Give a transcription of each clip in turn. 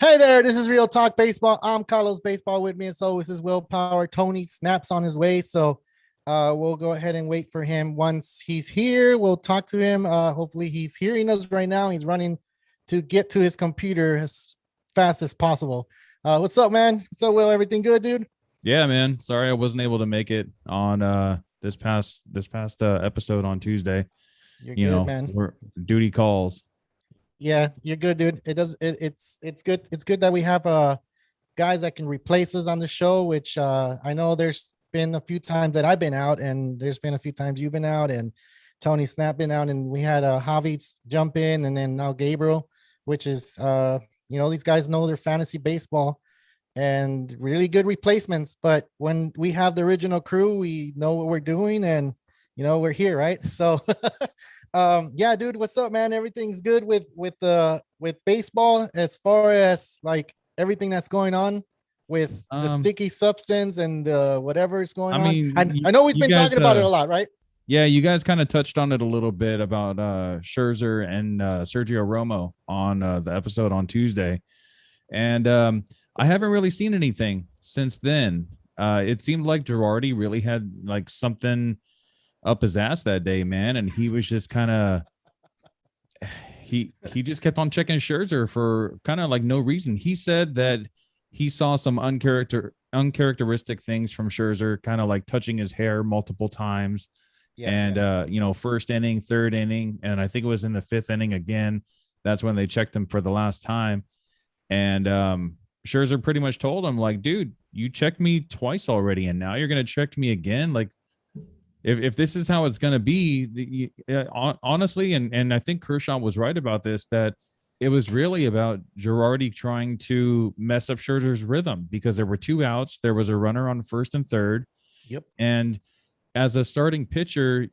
Hey there, this is Real Talk Baseball. I'm Carlos Baseball. With me as always is Willpower. Tony snaps on his way, so we'll go ahead and wait for him. Once he's here, we'll talk to him. Hopefully he's hearing us right now. He's running to get to his computer as fast as possible. What's up, man? What's up, Will? Everything good, dude? Yeah, man. Sorry I wasn't able to make it on this past episode on Tuesday. You're good, man. We're duty calls. Yeah, you're good, dude. It's good. It's good that we have guys that can replace us on the show, which I know there's been a few times that I've been out, and there's been a few times you've been out, and Tony Snap been out, and we had Javi jump in, and then now Gabriel, which is these guys know their fantasy baseball and really good replacements. But when we have the original crew, we know what we're doing, and we're here, right? So yeah, dude, what's up, man? Everything's good with baseball as far as like everything that's going on with the sticky substance and whatever is going I on. mean, I know we've you been guys, talking about it a lot, right? yeah, you guys kind of touched on it a little bit about Scherzer and Sergio Romo on the episode on Tuesday, and I haven't really seen anything since then. It seemed like Girardi really had like something up his ass that day, man, and he was just kind of he just kept on checking Scherzer for kind of like no reason. He said that he saw some uncharacteristic things from Scherzer, kind of like touching his hair multiple times. Yeah, and yeah. First inning, third inning, and I think it was in the fifth inning again. That's when they checked him for the last time. And Scherzer pretty much told him, like, dude, you checked me twice already, and now you're gonna check me again. Like, if this is how it's going to be, honestly, and I think Kershaw was right about this, that it was really about Girardi trying to mess up Scherzer's rhythm because there were two outs. There was a runner on first and third. Yep. And as a starting pitcher,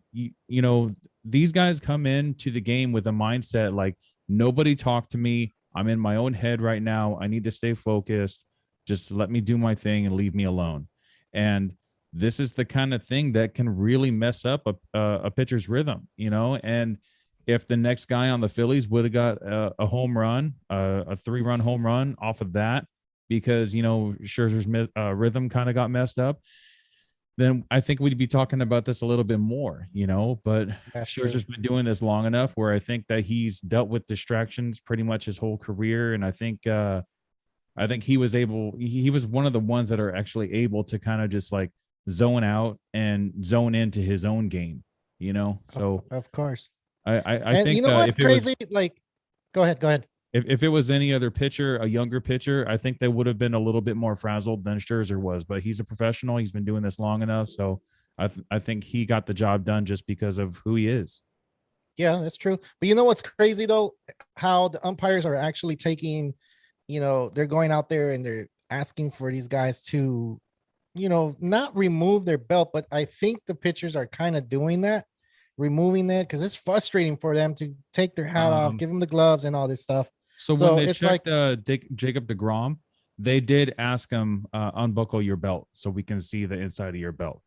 these guys come into the game with a mindset like, nobody talk to me. I'm in my own head right now. I need to stay focused. Just let me do my thing and leave me alone. And this is the kind of thing that can really mess up a pitcher's rhythm, and if the next guy on the Phillies would have got a home run, a 3-run home run off of that, because, Scherzer's rhythm kind of got messed up, then I think we'd be talking about this a little bit more, but That's Scherzer's true. been doing this long enough where I think that he's dealt with distractions pretty much his whole career. And I think he was one of the ones that are actually able to kind of just like zone out and zone into his own game, so Of course. I And you think know what's if it was crazy? Like, go ahead. if it was any other pitcher, a younger pitcher, I think they would have been a little bit more frazzled than Scherzer was, but he's a professional. He's been doing this long enough, so I think he got the job done just because of who he is. Yeah, that's true. But you know what's crazy though? How the umpires are actually taking, they're going out there and they're asking for these guys to, not remove their belt, but I think the pitchers are kind of doing that, removing that, because it's frustrating for them to take their hat off, Um, give them the gloves and all this stuff. so when So they it's like, checked Jacob DeGrom, they did ask him, unbuckle your belt so we can see the inside of your belt.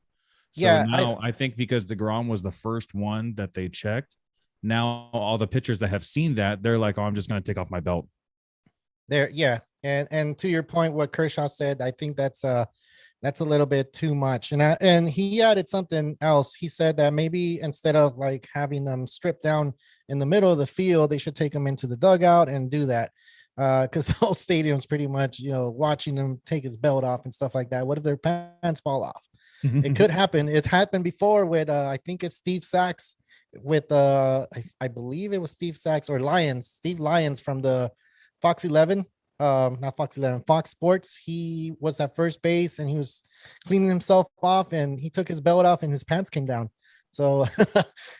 So yeah, I now I think because DeGrom was the first one that they checked, now all the pitchers that have seen that, they're like, oh, I'm just going to take off my belt. there, yeah. And to your point, what Kershaw said, I think that's a little bit too much. And he added something else. He said that maybe instead of like having them stripped down in the middle of the field, they should take them into the dugout and do that. Because the whole stadium's pretty much, watching them take his belt off and stuff like that. What if their pants fall off? It could happen. It's happened before with I think it's Steve Sachs with I believe it was Steve Sachs or Steve Lyons from the Fox 11, not Fox 11, Fox Sports. He was at first base and he was cleaning himself off and he took his belt off and his pants came down. So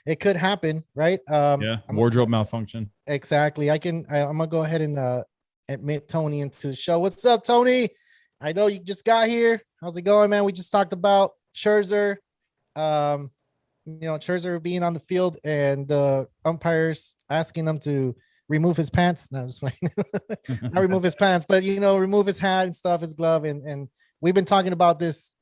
it could happen, right? Yeah, wardrobe malfunction. Exactly. I'm gonna go ahead and admit Tony into the show. What's up, Tony? I know you just got here. How's it going, man? We just talked about Scherzer. Scherzer being on the field and the umpires asking them to remove his pants. No, I'm just playing. Not remove his pants, but remove his hat and stuff, his glove, and we've been talking about this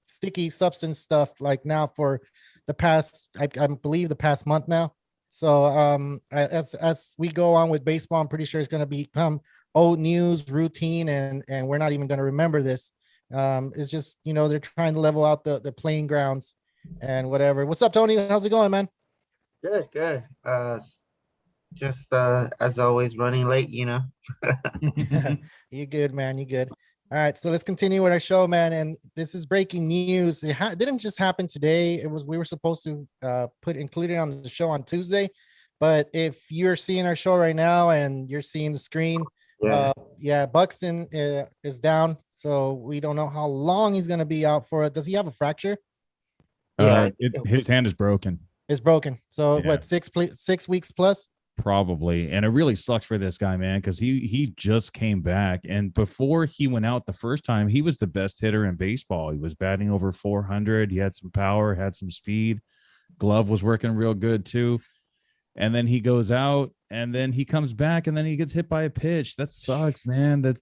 sticky substance stuff like now for the past, I believe the past month now. So as we go on with baseball, I'm pretty sure it's going to become old news, routine, and we're not even going to remember this. It's just they're trying to level out the playing grounds and whatever. What's up, Tony? How's it going, man? Good, good. Just as always, running late, you know. You good, man? You good? All right, so let's continue with our show, man. And this is breaking news. It didn't just happen today. We were supposed to include it on the show on Tuesday, but if you're seeing our show right now and you're seeing the screen, Yeah. yeah, Buxton is down, so we don't know how long he's gonna be out for. Does he have a fracture? Yeah. His hand is broken. It's broken. So Yeah. what? 6 weeks plus? Probably. And it really sucks for this guy, man, because he just came back. And before he went out the first time, he was the best hitter in baseball. He was batting over 400. He had some power, had some speed. Glove was working real good too. And then he goes out and then he comes back and then he gets hit by a pitch. That sucks, man.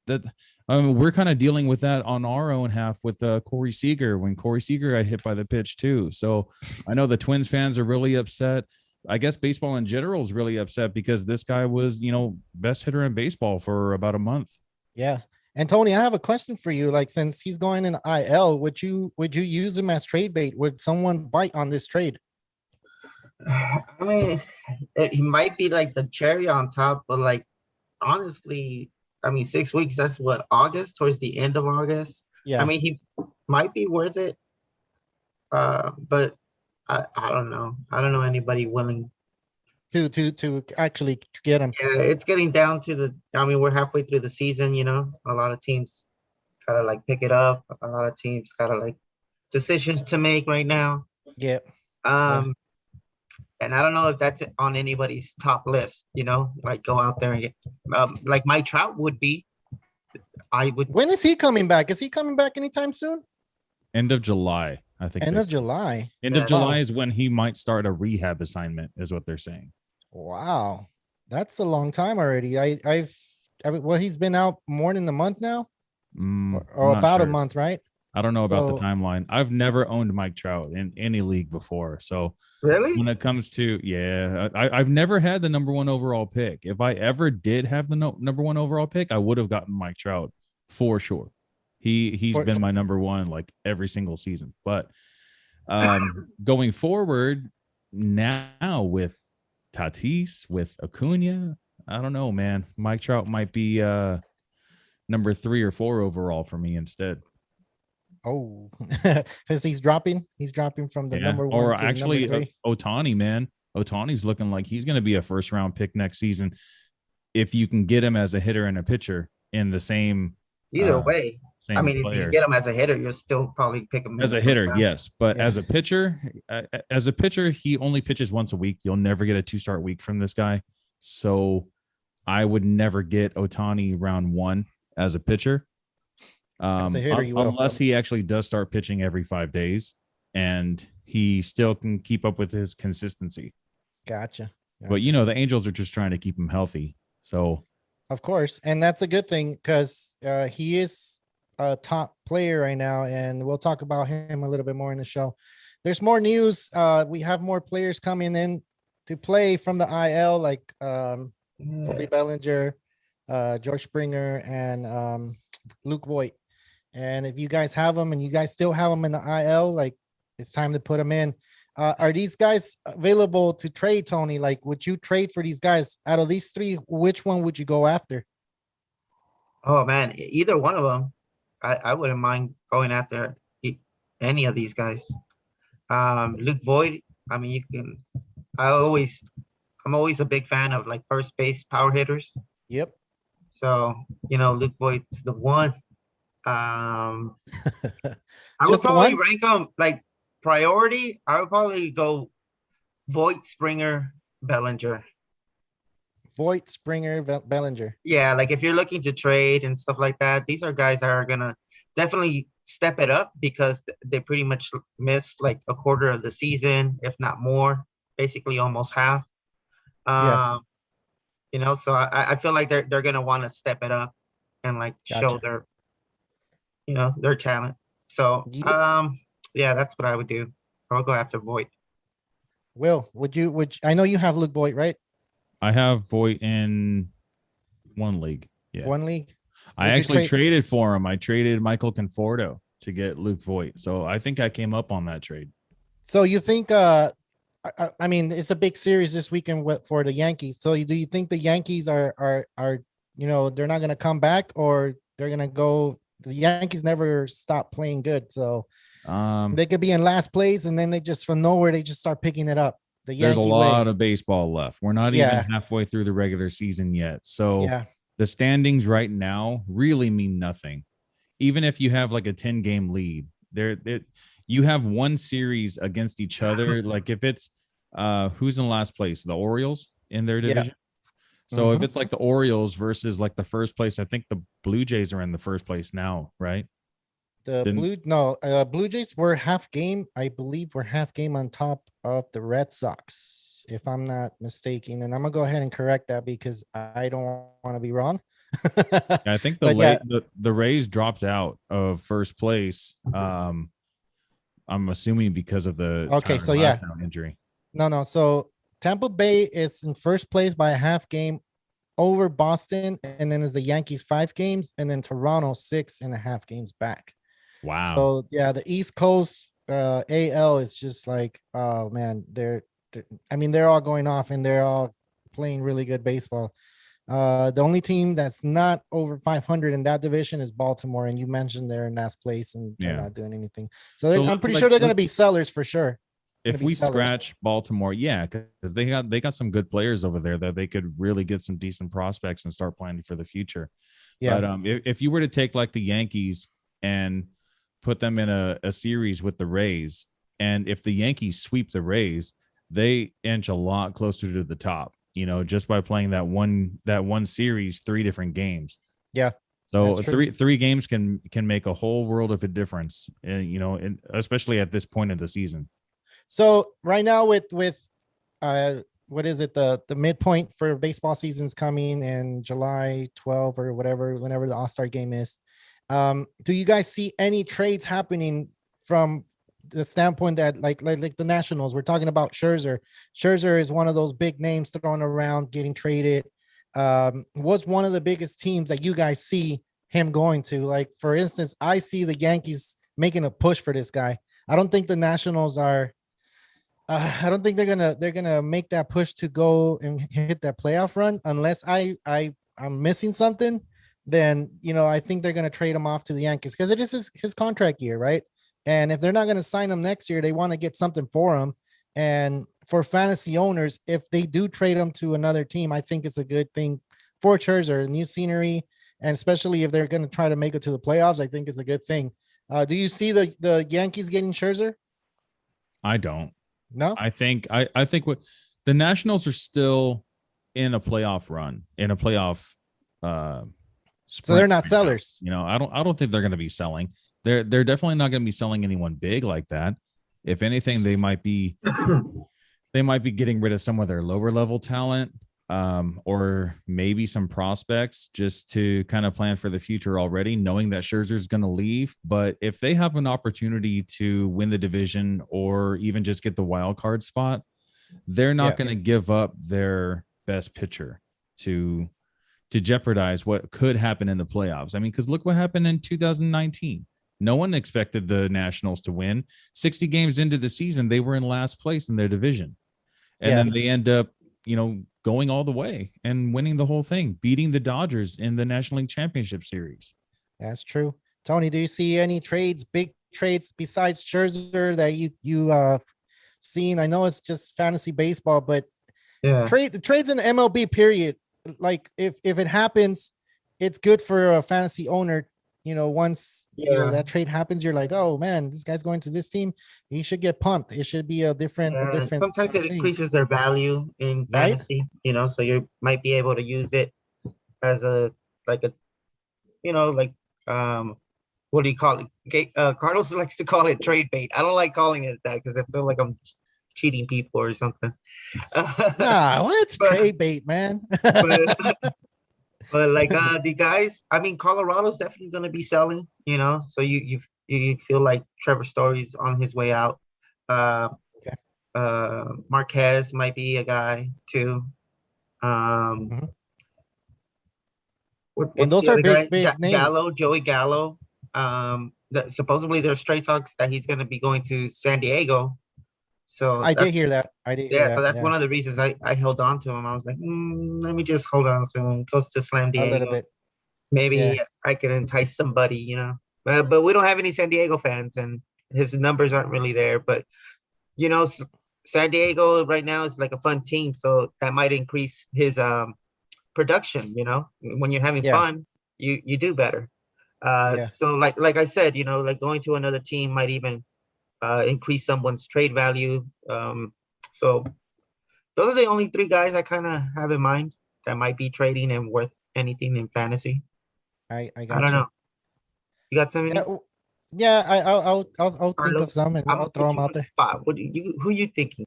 We're kind of dealing with that on our own half with Corey Seager when Corey Seager got hit by the pitch too. So I know the Twins fans are really upset. I guess baseball in general is really upset because this guy was, best hitter in baseball for about a month. Yeah. And Tony, I have a question for you. Like, since he's going in IL, would you use him as trade bait? Would someone bite on this trade? I mean, he might be like the cherry on top, but like honestly, I mean, 6 weeks, that's what, August, towards the end of August. Yeah. I mean, he might be worth it. But I don't know. I don't know anybody willing to actually get him. Yeah, it's getting down to we're halfway through the season, a lot of teams gotta like pick it up. A lot of teams gotta like decisions to make right now. Yeah. And I don't know if that's on anybody's top list, like go out there and get, like Mike Trout would be. I would. When is he coming back? Is he coming back anytime soon? End of July, I think. End of July. End of July is when he might start a rehab assignment, is what they're saying. Wow, that's a long time already. He's been out more than a month now, or about a month, right? I don't know about the timeline. I've never owned Mike Trout in any league before. So really, when it comes to, I've never had the number one overall pick. If I ever did have the number one overall pick, I would have gotten Mike Trout for sure. He's been my number one like every single season. But going forward now with Tatis, with Acuna, I don't know, man. Mike Trout might be number 3 or 4 overall for me instead. Oh, because he's dropping from the number 1 or to actually number 3. Ohtani, man. Ohtani's looking like he's going to be a first round pick next season if you can get him as a hitter and a pitcher in the same either way. I mean, player. If you get him as a hitter, you'll still probably pick him as a hitter, yes. But as a pitcher, he only pitches once a week. You'll never get a 2-start week from this guy. So I would never get Ohtani round 1 as a pitcher. As a hitter, unless he actually does start pitching every 5 days and he still can keep up with his consistency. Gotcha. But the Angels are just trying to keep him healthy. So of course, and that's a good thing because he is a top player right now, and we'll talk about him a little bit more in the show. There's more news. We have more players coming in to play from the IL, like Cody Bellinger, George Springer, and Luke Voigt. And if you guys have them and you guys still have them in the IL, like it's time to put them in. Are these guys available to trade, Tony? Like, would you trade for these guys? Out of these 3, which one would you go after? Oh man, either one of them. I wouldn't mind going after any of these guys. Luke Voigt, I mean, you can. I'm always a big fan of like first base power hitters. Yep. So Luke Voigt's the one. I would Just probably one? rank them like priority. I would probably go Voigt, Springer, Bellinger. Voigt, Springer, Bellinger. Yeah, like if you're looking to trade and stuff like that, these are guys that are gonna definitely step it up because they pretty much missed like a quarter of the season, if not more, basically almost half. So I feel like they're gonna want to step it up and like show their their talent. So that's what I would do. I'll go after Voigt. Will, I know you have Luke Boyd, right? I have Voight in one league. Yeah. One league. I Would you actually trade? traded for him. I traded Michael Conforto to get Luke Voigt. So I think I came up on that trade. So you think I mean, it's a big series this weekend for the Yankees. So do you think the Yankees are they're not going to come back, or they're going to go? The Yankees never stop playing good, so they could be in last place, and then they just from nowhere they just start picking it up. The There's a Yankee lot way. of baseball left. We're not even Yeah, halfway through the regular season yet. So yeah, the standings right now really mean nothing. Even if you have like a 10-game lead, you have one series against each other. Like if it's who's in last place? The Orioles in their yeah. division. So if it's like the Orioles versus like the first place, I think the Blue Jays are in the first place now, right? Blue Jays were half game. I believe we're half game on top of the Red Sox, if I'm not mistaken. And I'm gonna go ahead and correct that because I don't want to be wrong. I think But yeah, the Rays dropped out of first place. I'm assuming because of the okay, Tyler so yeah, Glasnow injury. no. So Tampa Bay is in first place by a half game over Boston, and then is the Yankees 5 games, and then Toronto 6.5 games back. Wow. So yeah, the East Coast AL is just like, oh man, they're all going off and they're all playing really good baseball. The only team that's not over 500 in that division is Baltimore, and you mentioned they're in last place and they're Yeah. not doing anything. So So I'm pretty sure they're going to be sellers for sure. if we scratch Baltimore, yeah, because they got some good players over there that they could really get some decent prospects and start planning for the future. Yeah. But if you were to take like the Yankees and put them in a series with the Rays, and if the Yankees sweep the Rays, they inch a lot closer to the top, just by playing that one series, 3 different games. Yeah. So three games can make a whole world of a difference, and especially at this point of the season. So right now with what is it, the midpoint for baseball season's coming in July 12 or whatever, whenever the All-Star game is. Do you guys see any trades happening from the standpoint that like the Nationals? We're talking about Scherzer. Scherzer is one of those big names thrown around, getting traded. Was one of the biggest teams that you guys see him going to. Like, for instance, I see the Yankees making a push for this guy. I don't think the Nationals are. I don't think they're gonna make that push to go and hit that playoff run unless I'm missing something. Then I think they're gonna trade him off to the Yankees because it is his contract year, right? And if they're not gonna sign him next year, they want to get something for him. And for fantasy owners, if they do trade him to another team, I think it's a good thing for Scherzer, new scenery, and especially if they're going to try to make it to the playoffs, I think it's a good thing. Do you see the Yankees getting Scherzer? I don't. No, I think what the Nationals are still in a playoff run, in a playoff so they're not sellers. I don't think they're going to be selling. They're definitely not going to be selling anyone big like that. If anything, they might be getting rid of some of their lower level talent, or maybe some prospects just to kind of plan for the future already, knowing that Scherzer's going to leave. But if they have an opportunity to win the division or even just get the wild card spot, they're not going to give up their best pitcher to jeopardize what could happen in the playoffs. I mean, because look what happened in 2019. No one expected the Nationals to win. 60 games into the season, they were in last place in their division. And then they end up, going all the way and winning the whole thing, beating the Dodgers in the National League Championship Series. That's true. Tony, do you see any big trades besides Scherzer that you seen? I know it's just fantasy baseball, but trades in the MLB period. Like if it happens, it's good for a fantasy owner. Once that trade happens, you're like, oh man, this guy's going to this team. He should get pumped. It should be a different. Sometimes it increases their value in fantasy, so you might be able to use it as what do you call it? Carlos likes to call it trade bait. I don't like calling it that because I feel like I'm cheating people or something. Nah, what's trade bait, man? But like the guys, I mean, Colorado's definitely going to be selling, so you feel like Trevor Story's on his way out. Okay. Marquez might be a guy too. Um, Mhm. And what's those the are other guy? big, big names. Gallo, Joey Gallo. Supposedly there's straight talks that he's going to be going to San Diego. So I did that's hear that. I did hear yeah. So that. that's Yeah, one of the reasons I held on to him. I was like, let me just hold on. So when he goes to San a little Diego, bit. Yeah, maybe I can entice somebody, you know. But we don't have any San Diego fans, and his numbers aren't really there. But you know, San Diego right now is like a fun team, so that might increase his production. You know, when you're having yeah, fun, you do better. yeah. So like I said, you know, like going to another team might even increase someone's trade value. So those are the only three guys I kind of have in mind that might be trading and worth anything in fantasy. I I don't got you. know. You got Yeah, somebody? yeah. I'll think of Carlos, some and I'm I'll gonna throw put them you out on the there. spot. What do you? Who you thinking?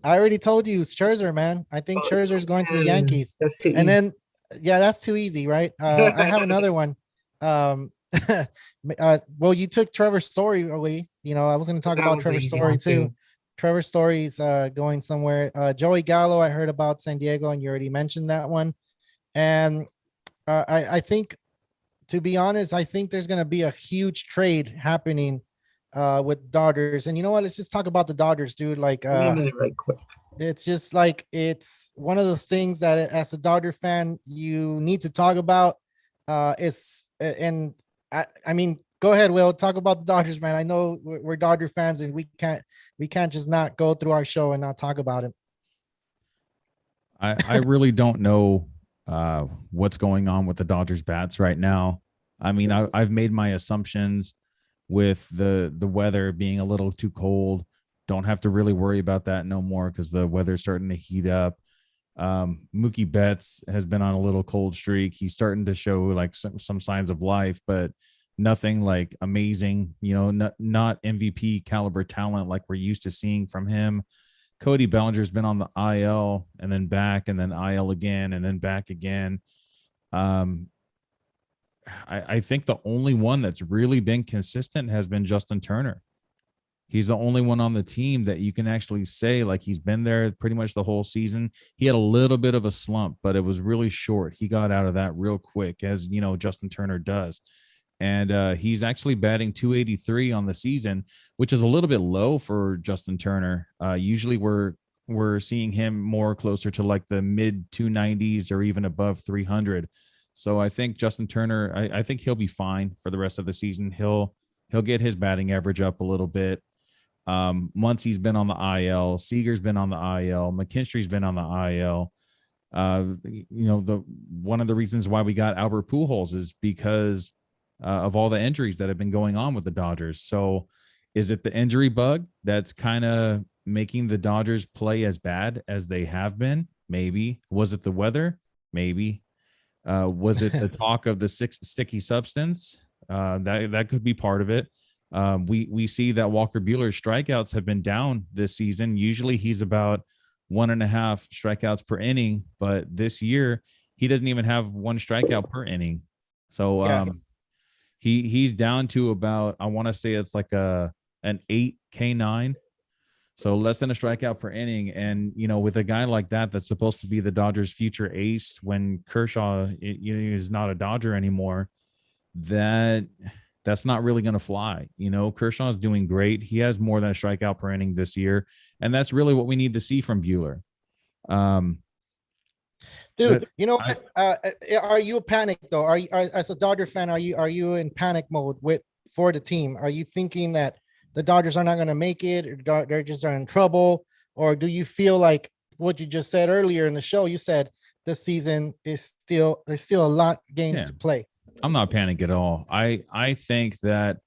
I already told you it's Scherzer, man. I think Oh, Scherzer's going to the man, Yankees. that's too And easy. then, yeah, that's too easy, right? I have another one. Um, well, you took Trevor Story away. You know, I was going to talk That about was an Trevor easy Story one too. too. Trevor Story's going somewhere. Joey Gallo, I heard about San Diego, and you already mentioned that one. And I think, to be honest, I think there's going to be a huge trade happening with Dodgers. And you know what? Let's just talk about the Dodgers, dude. Like, Give me a minute, right quick. it's just like it's one of the things that as a Dodger fan you need to talk about. Is and I mean, go ahead, Will. Talk about the Dodgers, man. I know we're Dodger fans, and we can't just not go through our show and not talk about it. I really don't know what's going on with the Dodgers bats right now. I mean, I've made my assumptions with the weather being a little too cold. Don't have to really worry about that no more because the weather's starting to heat up. Mookie Betts has been on a little cold streak. He's starting to show like some signs of life, but nothing like amazing, you know, not MVP caliber talent like we're used to seeing from him. Cody Bellinger's been on the IL and then back and then IL again and then back again. Um, I think the only one that's really been consistent has been Justin Turner. He's the only one on the team that you can actually say like he's been there pretty much the whole season. He had a little bit of a slump, but it was really short. He got out of that real quick, as you know, Justin Turner does. And he's actually batting 283 on the season, which is a little bit low for Justin Turner. Usually we're seeing him more closer to like the mid 290s or even above 300. So I think Justin Turner, I think he'll be fine for the rest of the season. He'll get his batting average up a little bit. Muncie's been on the IL, Seager's been on the IL, McKinstry's been on the IL. You know, the one of the reasons why we got Albert Pujols is because of all the injuries that have been going on with the Dodgers. So, is it the injury bug that's kind of making the Dodgers play as bad as they have been? Maybe. Was it the weather? Maybe. Was it the talk of the sticky substance? That could be part of it. We see that Walker Buehler's strikeouts have been down this season. Usually he's about 1.5 strikeouts per inning, but this year he doesn't even have one strikeout per inning. So Yeah, he's down to about, I want to say it's like an 8K9. So less than a strikeout per inning. And, you know, with a guy like that, that's supposed to be the Dodgers' future ace when Kershaw is not a Dodger anymore, that's not really going to fly. You know, Kershaw's doing great. He has more than a strikeout per inning this year. And that's really what we need to see from Buehler. dude. But You know I, what? Are you a panic though? As a Dodger fan, are you in panic mode for the team? Are you thinking that the Dodgers are not going to make it, or they're just in trouble, or do you feel like what you just said earlier in the show? You said this season there's still a lot of games yeah, to play. I'm not panic at all. I think that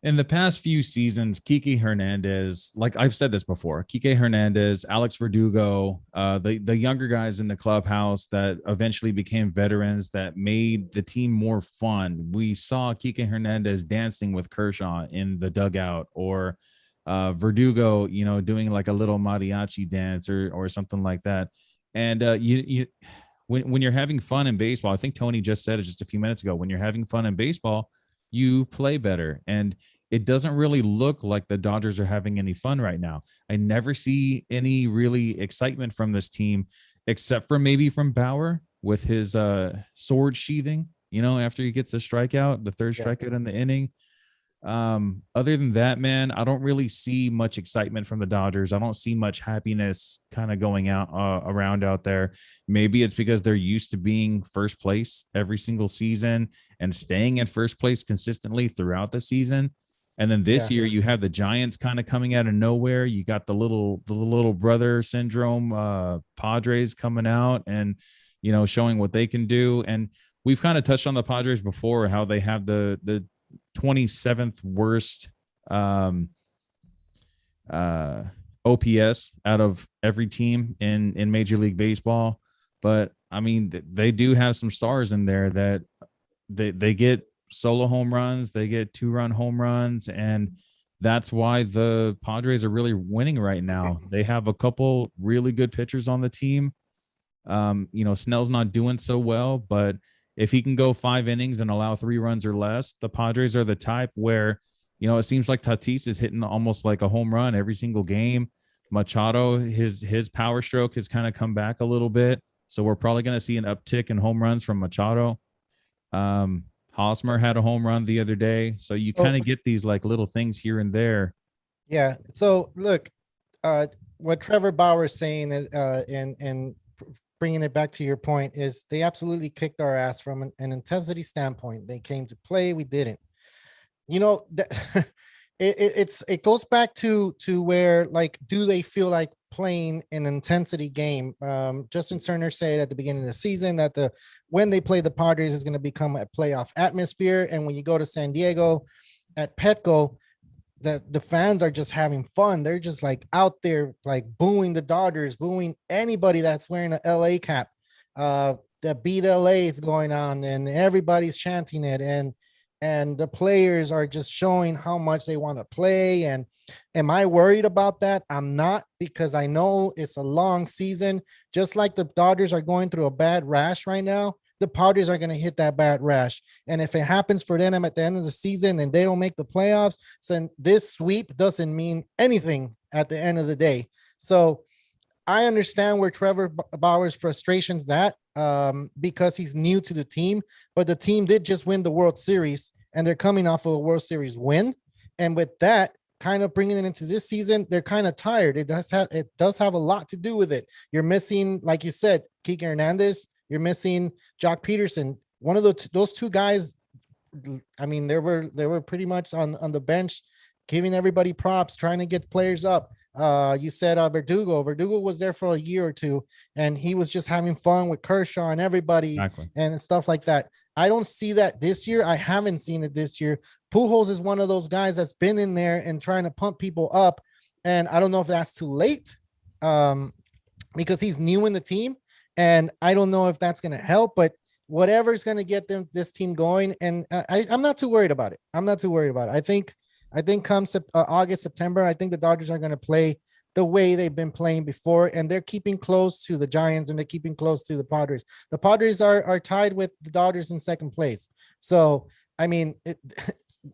in the past few seasons, Kike Hernandez, like I've said this before, Kike Hernandez, Alex Verdugo, the younger guys in the clubhouse that eventually became veterans that made the team more fun. We saw Kike Hernandez dancing with Kershaw in the dugout, or Verdugo, you know, doing like a little mariachi dance or something like that. And when you're having fun in baseball, I think Tony just said it just a few minutes ago. When you're having fun in baseball, you play better. And it doesn't really look like the Dodgers are having any fun right now. I never see any really excitement from this team, except for maybe from Bauer with his sword sheathing, after he gets a strikeout, the third Yeah. strikeout in the inning. Other than that, man, I don't really see much excitement from the Dodgers. I don't see much happiness kind of going out around out there. Maybe it's because they're used to being first place every single season and staying at first place consistently throughout the season. And then this year you have the Giants kind of coming out of nowhere. You got the little brother syndrome, Padres coming out and, showing what they can do. And we've kind of touched on the Padres before, how they have the 27th worst OPS out of every team in Major League Baseball. But I mean, they do have some stars in there that they get solo home runs, they get 2-run home runs, and that's why the Padres are really winning right now. They have a couple really good pitchers on the team. Snell's not doing so well, but if he can go 5 innings and allow 3 runs or less, the Padres are the type where, it seems like Tatis is hitting almost like a home run every single game. Machado, his power stroke has kind of come back a little bit. So we're probably going to see an uptick in home runs from Machado. Hosmer had a home run the other day. So you kind of get these like little things here and there. Yeah. So look, what Trevor Bauer is saying is, and bringing it back to your point, is they absolutely kicked our ass from an intensity standpoint. They came to play, we didn't. It goes back to where, like, do they feel like playing an intensity game? Justin Turner said at the beginning of the season that when they play the Padres is going to become a playoff atmosphere, and when you go to San Diego at Petco, the fans are just having fun. They're just like out there, like booing the Dodgers, booing anybody that's wearing an LA cap. The beat LA is going on and everybody's chanting it. And the players are just showing how much they want to play. And am I worried about that? I'm not, because I know it's a long season. Just like the Dodgers are going through a bad rash right now, the Padres are going to hit that bad rash. And if it happens for them at the end of the season and they don't make the playoffs, so this sweep doesn't mean anything at the end of the day. So I understand where Trevor Bauer's frustration's at, because he's new to the team, but the team did just win the World Series and they're coming off of a World Series win. And with that, kind of bringing it into this season, they're kind of tired. It does have a lot to do with it. You're missing, like you said, Kike Hernandez. You're missing Jock Peterson. One of those two guys, I mean, they were pretty much on the bench, giving everybody props, trying to get players up. You said Verdugo. Verdugo was there for a year or two, and he was just having fun with Kershaw and everybody. Exactly. And stuff like that. I don't see that this year. I haven't seen it this year. Pujols is one of those guys that's been in there and trying to pump people up. And I don't know if that's too late, because he's new in the team. And I don't know if that's going to help, but whatever's going to get this team going. And I'm not too worried about it. I think come August, September, I think the Dodgers are going to play the way they've been playing before, and they're keeping close to the Giants and they're keeping close to the Padres. The Padres are tied with the Dodgers in second place. So, I mean,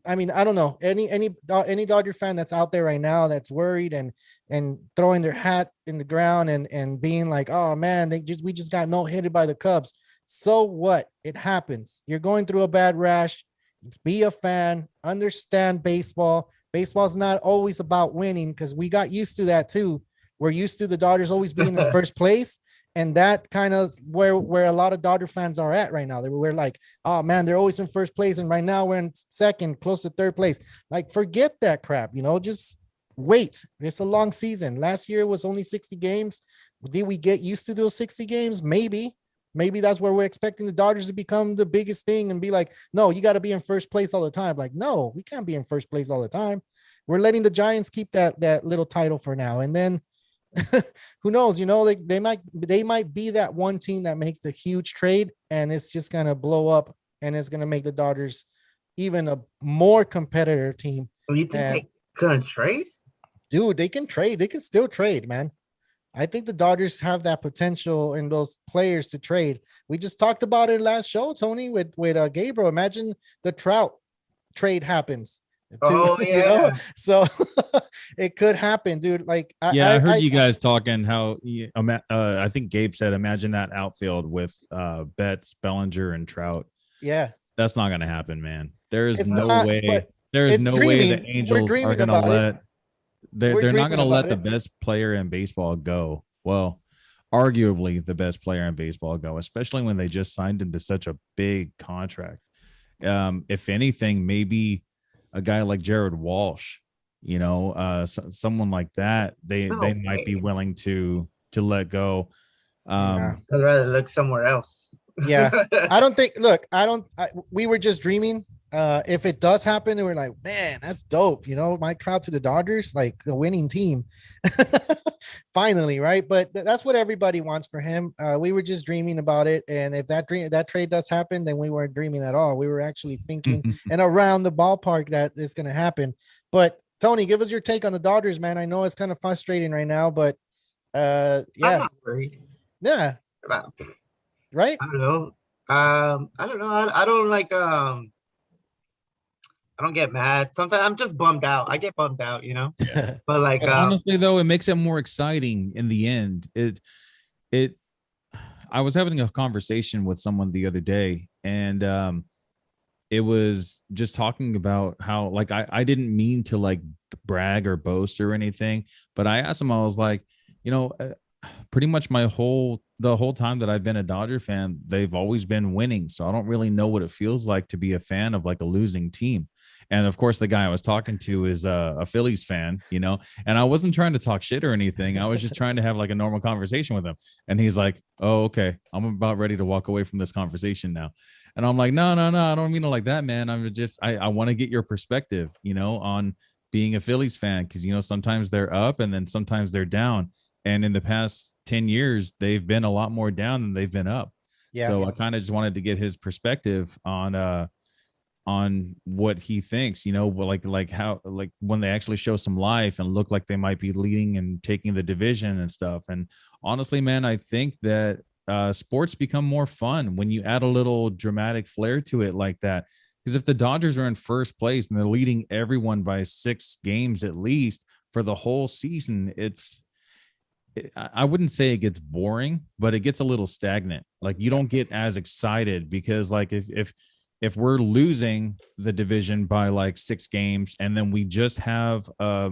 I don't know, any Dodger fan that's out there right now that's worried and throwing their hat in the ground and being like, oh man, we just got no hitted by the Cubs. So what? It happens. You're going through a bad rash. Be a fan, understand baseball. Baseball's not always about winning, because we got used to that too. We're used to the Dodgers always being in first place. And that kind of where a lot of Dodger fans are at right now. We're like, oh man, they're always in first place. And right now we're in second, close to third place. Like, forget that crap, just wait. It's a long season. Last year was only 60 games. Did we get used to those 60 games? Maybe that's where we're expecting the Dodgers to become the biggest thing and be like, no, you got to be in first place all the time. Like, no, we can't be in first place all the time. We're letting the Giants keep that little title for now. And then who knows, they might be that one team that makes a huge trade and it's just going to blow up and it's going to make the Dodgers even a more competitor team. So you think they couldn't trade? Dude, they can trade. They can still trade, man. I think the Dodgers have that potential in those players to trade. We just talked about it last show, Tony, with Gabriel. Imagine the Trout trade happens. Oh yeah. So it could happen, dude. Like Yeah, I heard you guys talking how I think Gabe said imagine that outfield with Betts, Bellinger, and Trout. yeah, That's not gonna happen, man. There's it's no not, way. but There's it's no way the dreaming. We're Angels are dreaming gonna about it. let We're they're not dreaming gonna about let the it. best player in baseball go. Well, arguably the best player in baseball go, especially when they just signed him to such a big contract. If anything, maybe a guy like Jared Walsh, someone like that, they No might be way. willing to let go. Nah. I'd rather look somewhere else. Yeah, I don't think. Look, we were just dreaming. If it does happen, and we're like, man, that's dope. Mike Trout to the Dodgers, like a winning team. Finally, right? But that's what everybody wants for him. We were just dreaming about it, and if that trade does happen, then we weren't dreaming at all. We were actually thinking and around the ballpark that it's going to happen. But Tony, give us your take on the Dodgers, man. I know it's kind of frustrating right now, but I'm yeah, not worried yeah, about. right. I don't know. I don't know. I don't like. I don't get mad. Sometimes I'm just bummed out. I get bummed out, But like, But honestly, though, it makes it more exciting in the end. It. I was having a conversation with someone the other day, and it was just talking about how, like, I didn't mean to like brag or boast or anything, but I asked him, I was like, pretty much the whole time that I've been a Dodger fan, they've always been winning. So I don't really know what it feels like to be a fan of like a losing team. And of course, the guy I was talking to is a Phillies fan, and I wasn't trying to talk shit or anything. I was just trying to have like a normal conversation with him. And he's like, oh, okay, I'm about ready to walk away from this conversation now. And I'm like, no, I don't mean it like that, man. I'm just, I want to get your perspective, on being a Phillies fan. Cause sometimes they're up and then sometimes they're down. And in the past 10 years, they've been a lot more down than they've been up. Yeah. So I kind of just wanted to get his perspective on what he thinks, like how, like when they actually show some life and look like they might be leading and taking the division and stuff. And honestly, man, I think that sports become more fun when you add a little dramatic flair to it like that. Because if the Dodgers are in first place and they're leading everyone by 6 games at least for the whole season, I wouldn't say it gets boring, but it gets a little stagnant. Like you don't get as excited because like if we're losing the division by like 6 games and then we just have a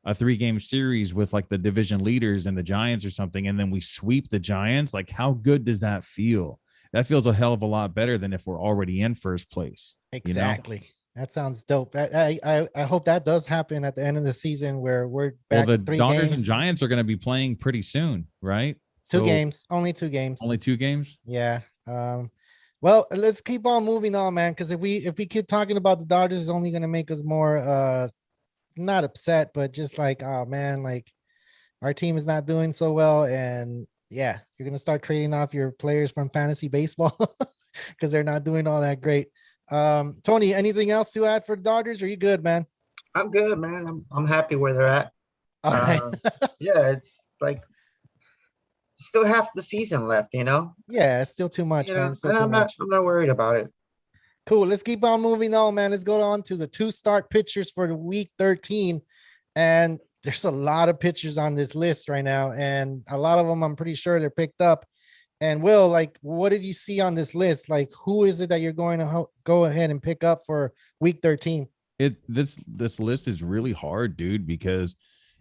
3-game series with like the division leaders and the Giants or something, and then we sweep the Giants, like how good does that feel? That feels a hell of a lot better than if we're already in first place. Exactly. That sounds dope. I hope that does happen at the end of the season where we're back. Well, the 3 Dodgers games. and Giants are going to be playing pretty soon, right? 2 games, only 2 games. Only 2 games. Yeah. Well, let's keep on moving on, man. Because if we keep talking about the Dodgers, it's only going to make us more not upset, but just like, oh man, like our team is not doing so well, and yeah, you're going to start trading off your players from fantasy baseball because they're not doing all that great. Tony, anything else to add for the Dodgers? Are you good, man? I'm good, man. I'm happy where they're at. All right. Yeah, it's like still half the season left, Yeah, it's still too much, man. It's still and too I'm much. not worried about it. Cool. Let's keep on moving on, man. Let's go on to the 2 start pitchers for the week 13. And there's a lot of pitchers on this list right now. And a lot of them, I'm pretty sure they're picked up. And Will, like, what did you see on this list? Like, who is it that you're going to go ahead and pick up for week 13? This list is really hard, dude, because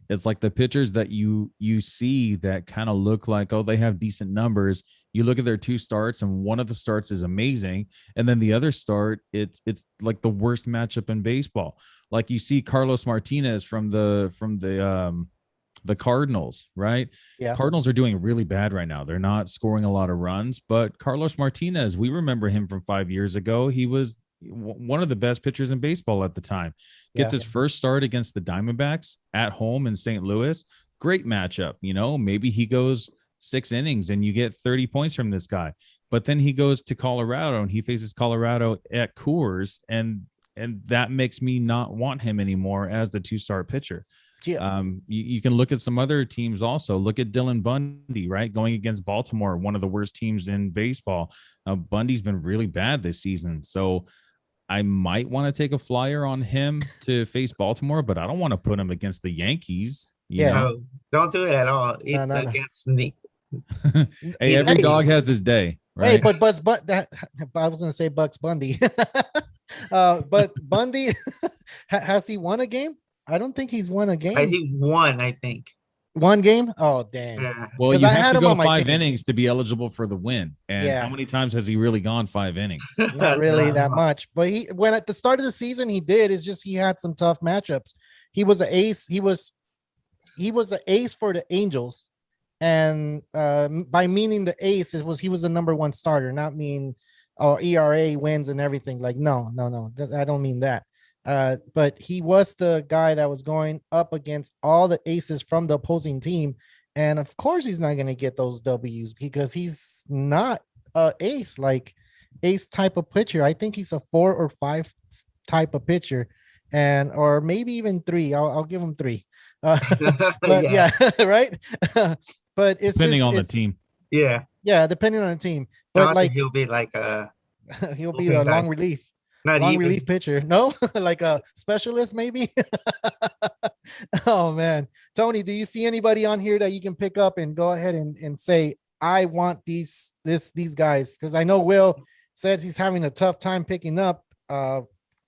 it's like the pitchers that you see that kind of look like, oh, they have decent numbers. You look at their 2 starts and one of the starts is amazing. And then the other start, it's like the worst matchup in baseball. Like you see Carlos Martinez from the Cardinals, right? Yeah. Cardinals are doing really bad right now. They're not scoring a lot of runs, but Carlos Martinez, we remember him from 5 years ago. He was one of the best pitchers in baseball at the time. Gets his first start against the Diamondbacks at home in St. Louis. Great matchup. Maybe he goes 6 innings and you get 30 points from this guy. But then he goes to Colorado and he faces Colorado at Coors, and that makes me not want him anymore as the 2-start pitcher. Yeah. You can look at some other teams also. Look at Dylan Bundy, right? Going against Baltimore, one of the worst teams in baseball. Bundy's been really bad this season. So I might want to take a flyer on him to face Baltimore, but I don't want to put him against the Yankees. You Yeah. know? No, don't do it at all. No, no. Against me. Hey, every Hey. dog has his day, right? Hey, but that I was gonna say Bucks Bundy. But Bundy has he won a game? I don't think he's won a game. He won, I think. One game? Oh, damn. Yeah. Well, 'Cause you I have had to him go on my 5 team. innings to be eligible for the win. And Yeah. how many times has he really gone 5 innings? Not really that No. much. But when at the start of the season he did, it's just he had some tough matchups. He was an ace. He was an ace for the Angels. And by meaning the ace, he was the number one starter, not mean ERA wins and everything. Like, no. I don't mean that. But he was the guy that was going up against all the aces from the opposing team. And of course, he's not going to get those W's because he's not a ace, like ace type of pitcher. I think he's a 4 or 5 type of pitcher, or maybe even 3. I'll give him 3. But yeah, right. But it's Depending just, on the team. Yeah. Yeah, depending on the team. I But think like he'll be like a he'll be okay, a guys. long relief. not Long even. relief pitcher. No, like a specialist, maybe. Oh man, Tony, do you see anybody on here that you can pick up and go ahead and say, I want these guys? Because I know Will said he's having a tough time picking up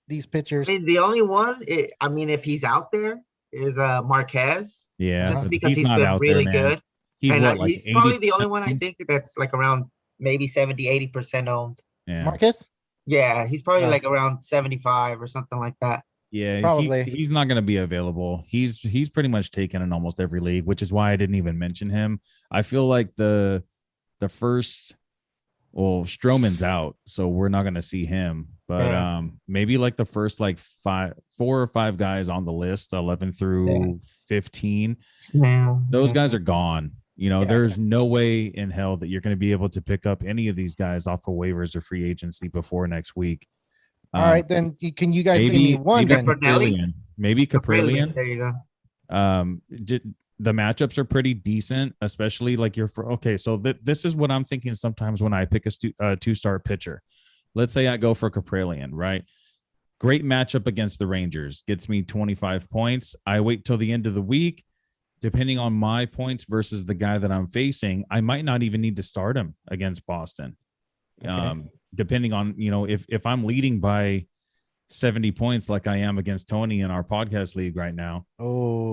these pitchers. I mean, the only one, I mean, if he's out there, is Marquez. Yeah. Just but because he's not been out really there, man. good. He's And what, like he's probably 80? the only one I think that's like around maybe 70-80% owned. Yeah. Marcus? Yeah, he's probably Yeah. like around 75 or something like that. Yeah, Probably. he's not going to be available. He's pretty much taken in almost every league, which is why I didn't even mention him. I feel like the first, well, Stroman's out, so we're not going to see him. But Yeah. maybe like the first like 4 or 5 guys on the list, 11 through 15, Yeah. those guys are gone. You know, Yeah. there's no way in hell that you're going to be able to pick up any of these guys off of waivers or free agency before next week. All right, then can you guys give me one maybe then? Caprillion. Maybe Caprillion. There you go. The matchups are pretty decent, especially like so this is what I'm thinking sometimes when I pick a 2-star pitcher. Let's say I go for Caprillion, right? Great matchup against the Rangers, gets me 25 points. I wait till the end of the week. Depending on my points versus the guy that I'm facing, I might not even need to start him against Boston. Okay. Depending on, if I'm leading by 70 points like I am against Tony in our podcast league right now. Oh.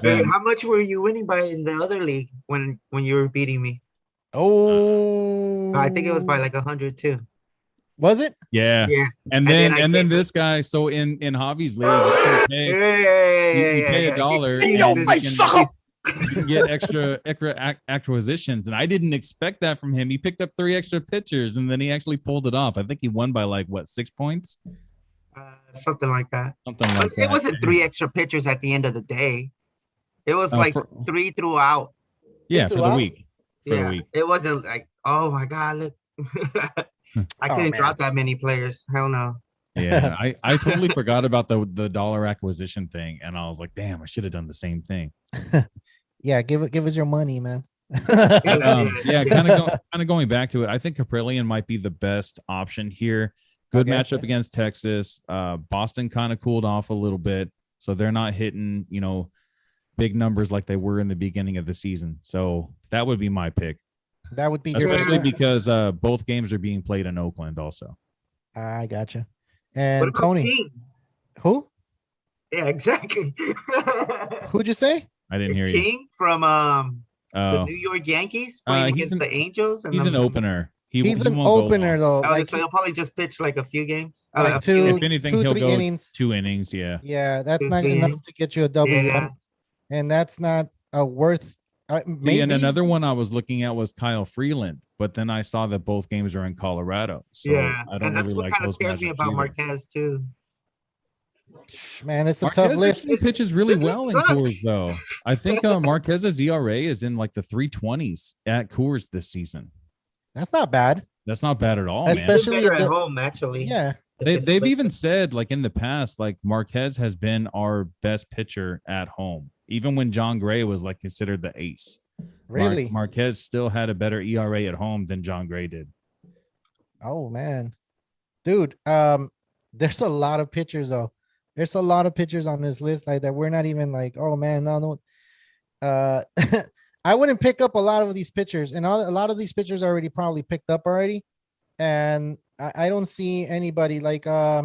Hey, how much were you winning by in the other league when you were beating me? Oh. I think it was by like 100 too. Was it? Yeah. Yeah. And then then I gave this guy, so in Javi's league, you pay $1 In and your you face, you can get extra acquisitions. And I didn't expect that from him. He picked up 3 extra pitchers and then he actually pulled it off. I think he won by like 6 points? Something like that. Something like But that. it wasn't 3 extra pitchers at the end of the day. It was like 3 throughout. Yeah, for the throughout? week. For the week. It wasn't like, oh my God, look. I couldn't man. drop that many players. Hell no. Yeah, I totally forgot about the dollar acquisition thing, and I was like, damn, I should have done the same thing. Yeah, give us your money, man. Yeah, kind of going back to it, I think Caprillion might be the best option here. Good Okay. matchup against Texas. Boston kind of cooled off a little bit, so they're not hitting, big numbers like they were in the beginning of the season. So that would be my pick, That would be your especially because both games are being played in Oakland also. I gotcha. What And about Tony, King? who? Yeah, exactly. Who'd you say? I didn't hear you. King from the Oh, New York Yankees playing he's against the Angels. And he's an opener. He's he an won't go opener long. though. Oh, Like so he'll probably just pitch like a few games. Like A few two- If anything, 2, he'll 3 go innings. 2 innings. Yeah. Yeah, that's Two not innings. enough to get you a W. Yeah. And that's not a worth. Maybe And another one I was looking at was Kyle Freeland, but then I saw that both games are in Colorado. So yeah, I don't and that's really what like kind of those scares me matchups about either. Marquez too. Man, it's a Marquez tough list. actually pitches really This well in sucks. Coors, though. I think Marquez's ERA is in like the 320s at Coors this season. That's not bad. That's not bad at all, He's man. been Especially better if at the- home, actually. Yeah. They've even said, like in the past, like Marquez has been our best pitcher at home, even when John Gray was like considered the ace. Really? Marquez still had a better ERA at home than John Gray did. Oh man, dude. There's a lot of pitchers though. There's a lot of pitchers on this list like that. We're not even like, oh man, no, no. Uh, I wouldn't pick up a lot of these pitchers, and a lot of these pitchers are already probably picked up already. And I don't see anybody like I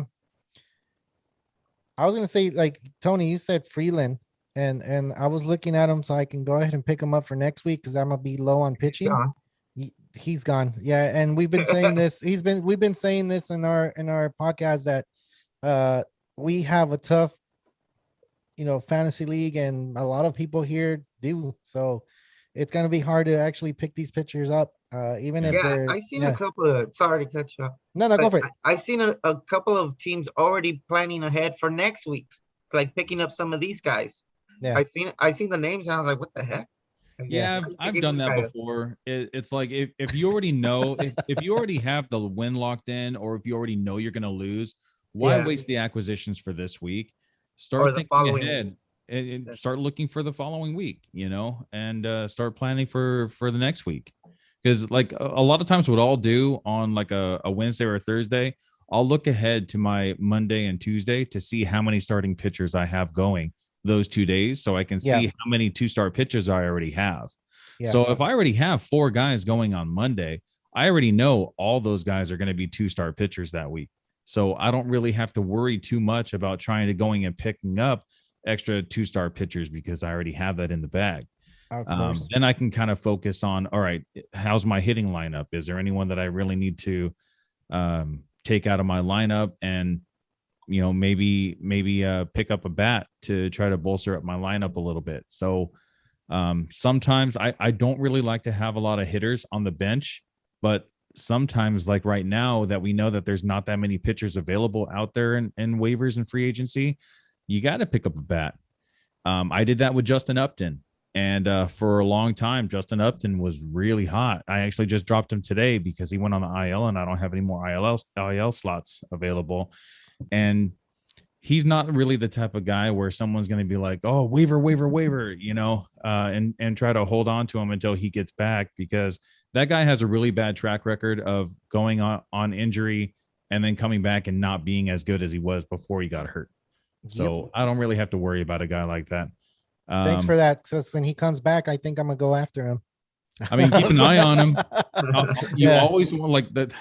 was gonna say like Tony, you said Freeland, and I was looking at him so I can go ahead and pick him up for next week because I'm gonna be low on pitching. Gone. He's gone. Yeah, and we've been saying this. We've been saying this in our podcast that uh we have a tough, fantasy league, and a lot of people here do. So it's gonna be hard to actually pick these pitchers up, even if Yeah, they're I've seen a couple of. Sorry to cut you off. no, go But for it. I've seen a couple of teams already planning ahead for next week, like picking up some of these guys. Yeah. I seen the names and I was like, what the heck? Yeah, Why are you I've picking done this that guy up? before. It's like if you already know if you already have the win locked in, or if you already know you're going to lose, why Yeah. waste the acquisitions for this week? Or Start the thinking following ahead week. and Yeah. start looking for the following week, and start planning for the next week. Because like a lot of times, what I'll do on like a Wednesday or a Thursday, I'll look ahead to my Monday and Tuesday to see how many starting pitchers I have going those 2 days, so I can Yeah. see how many 2-star pitchers I already have. Yeah. So if I already have 4 guys going on Monday, I already know all those guys are going to be 2-star pitchers that week. So I don't really have to worry too much about trying to going and picking up extra 2-star pitchers because I already have that in the bag. Of course. Then I can kind of focus on, all right, how's my hitting lineup? Is there anyone that I really need to take out of my lineup and maybe pick up a bat to try to bolster up my lineup a little bit. So sometimes I don't really like to have a lot of hitters on the bench, but sometimes like right now that we know that there's not that many pitchers available out there in waivers and free agency, you got to pick up a bat. I did that with Justin Upton. And for a long time, Justin Upton was really hot. I actually just dropped him today because he went on the IL and I don't have any more IL slots available. And he's not really the type of guy where someone's going to be like, oh, waiver, and try to hold on to him until he gets back, because that guy has a really bad track record of going on injury and then coming back and not being as good as he was before he got hurt. So I don't really have to worry about a guy like that. Thanks for that. So when he comes back, I think I'm gonna go after him. I mean, keep an eye on him. You Yeah. always want like that.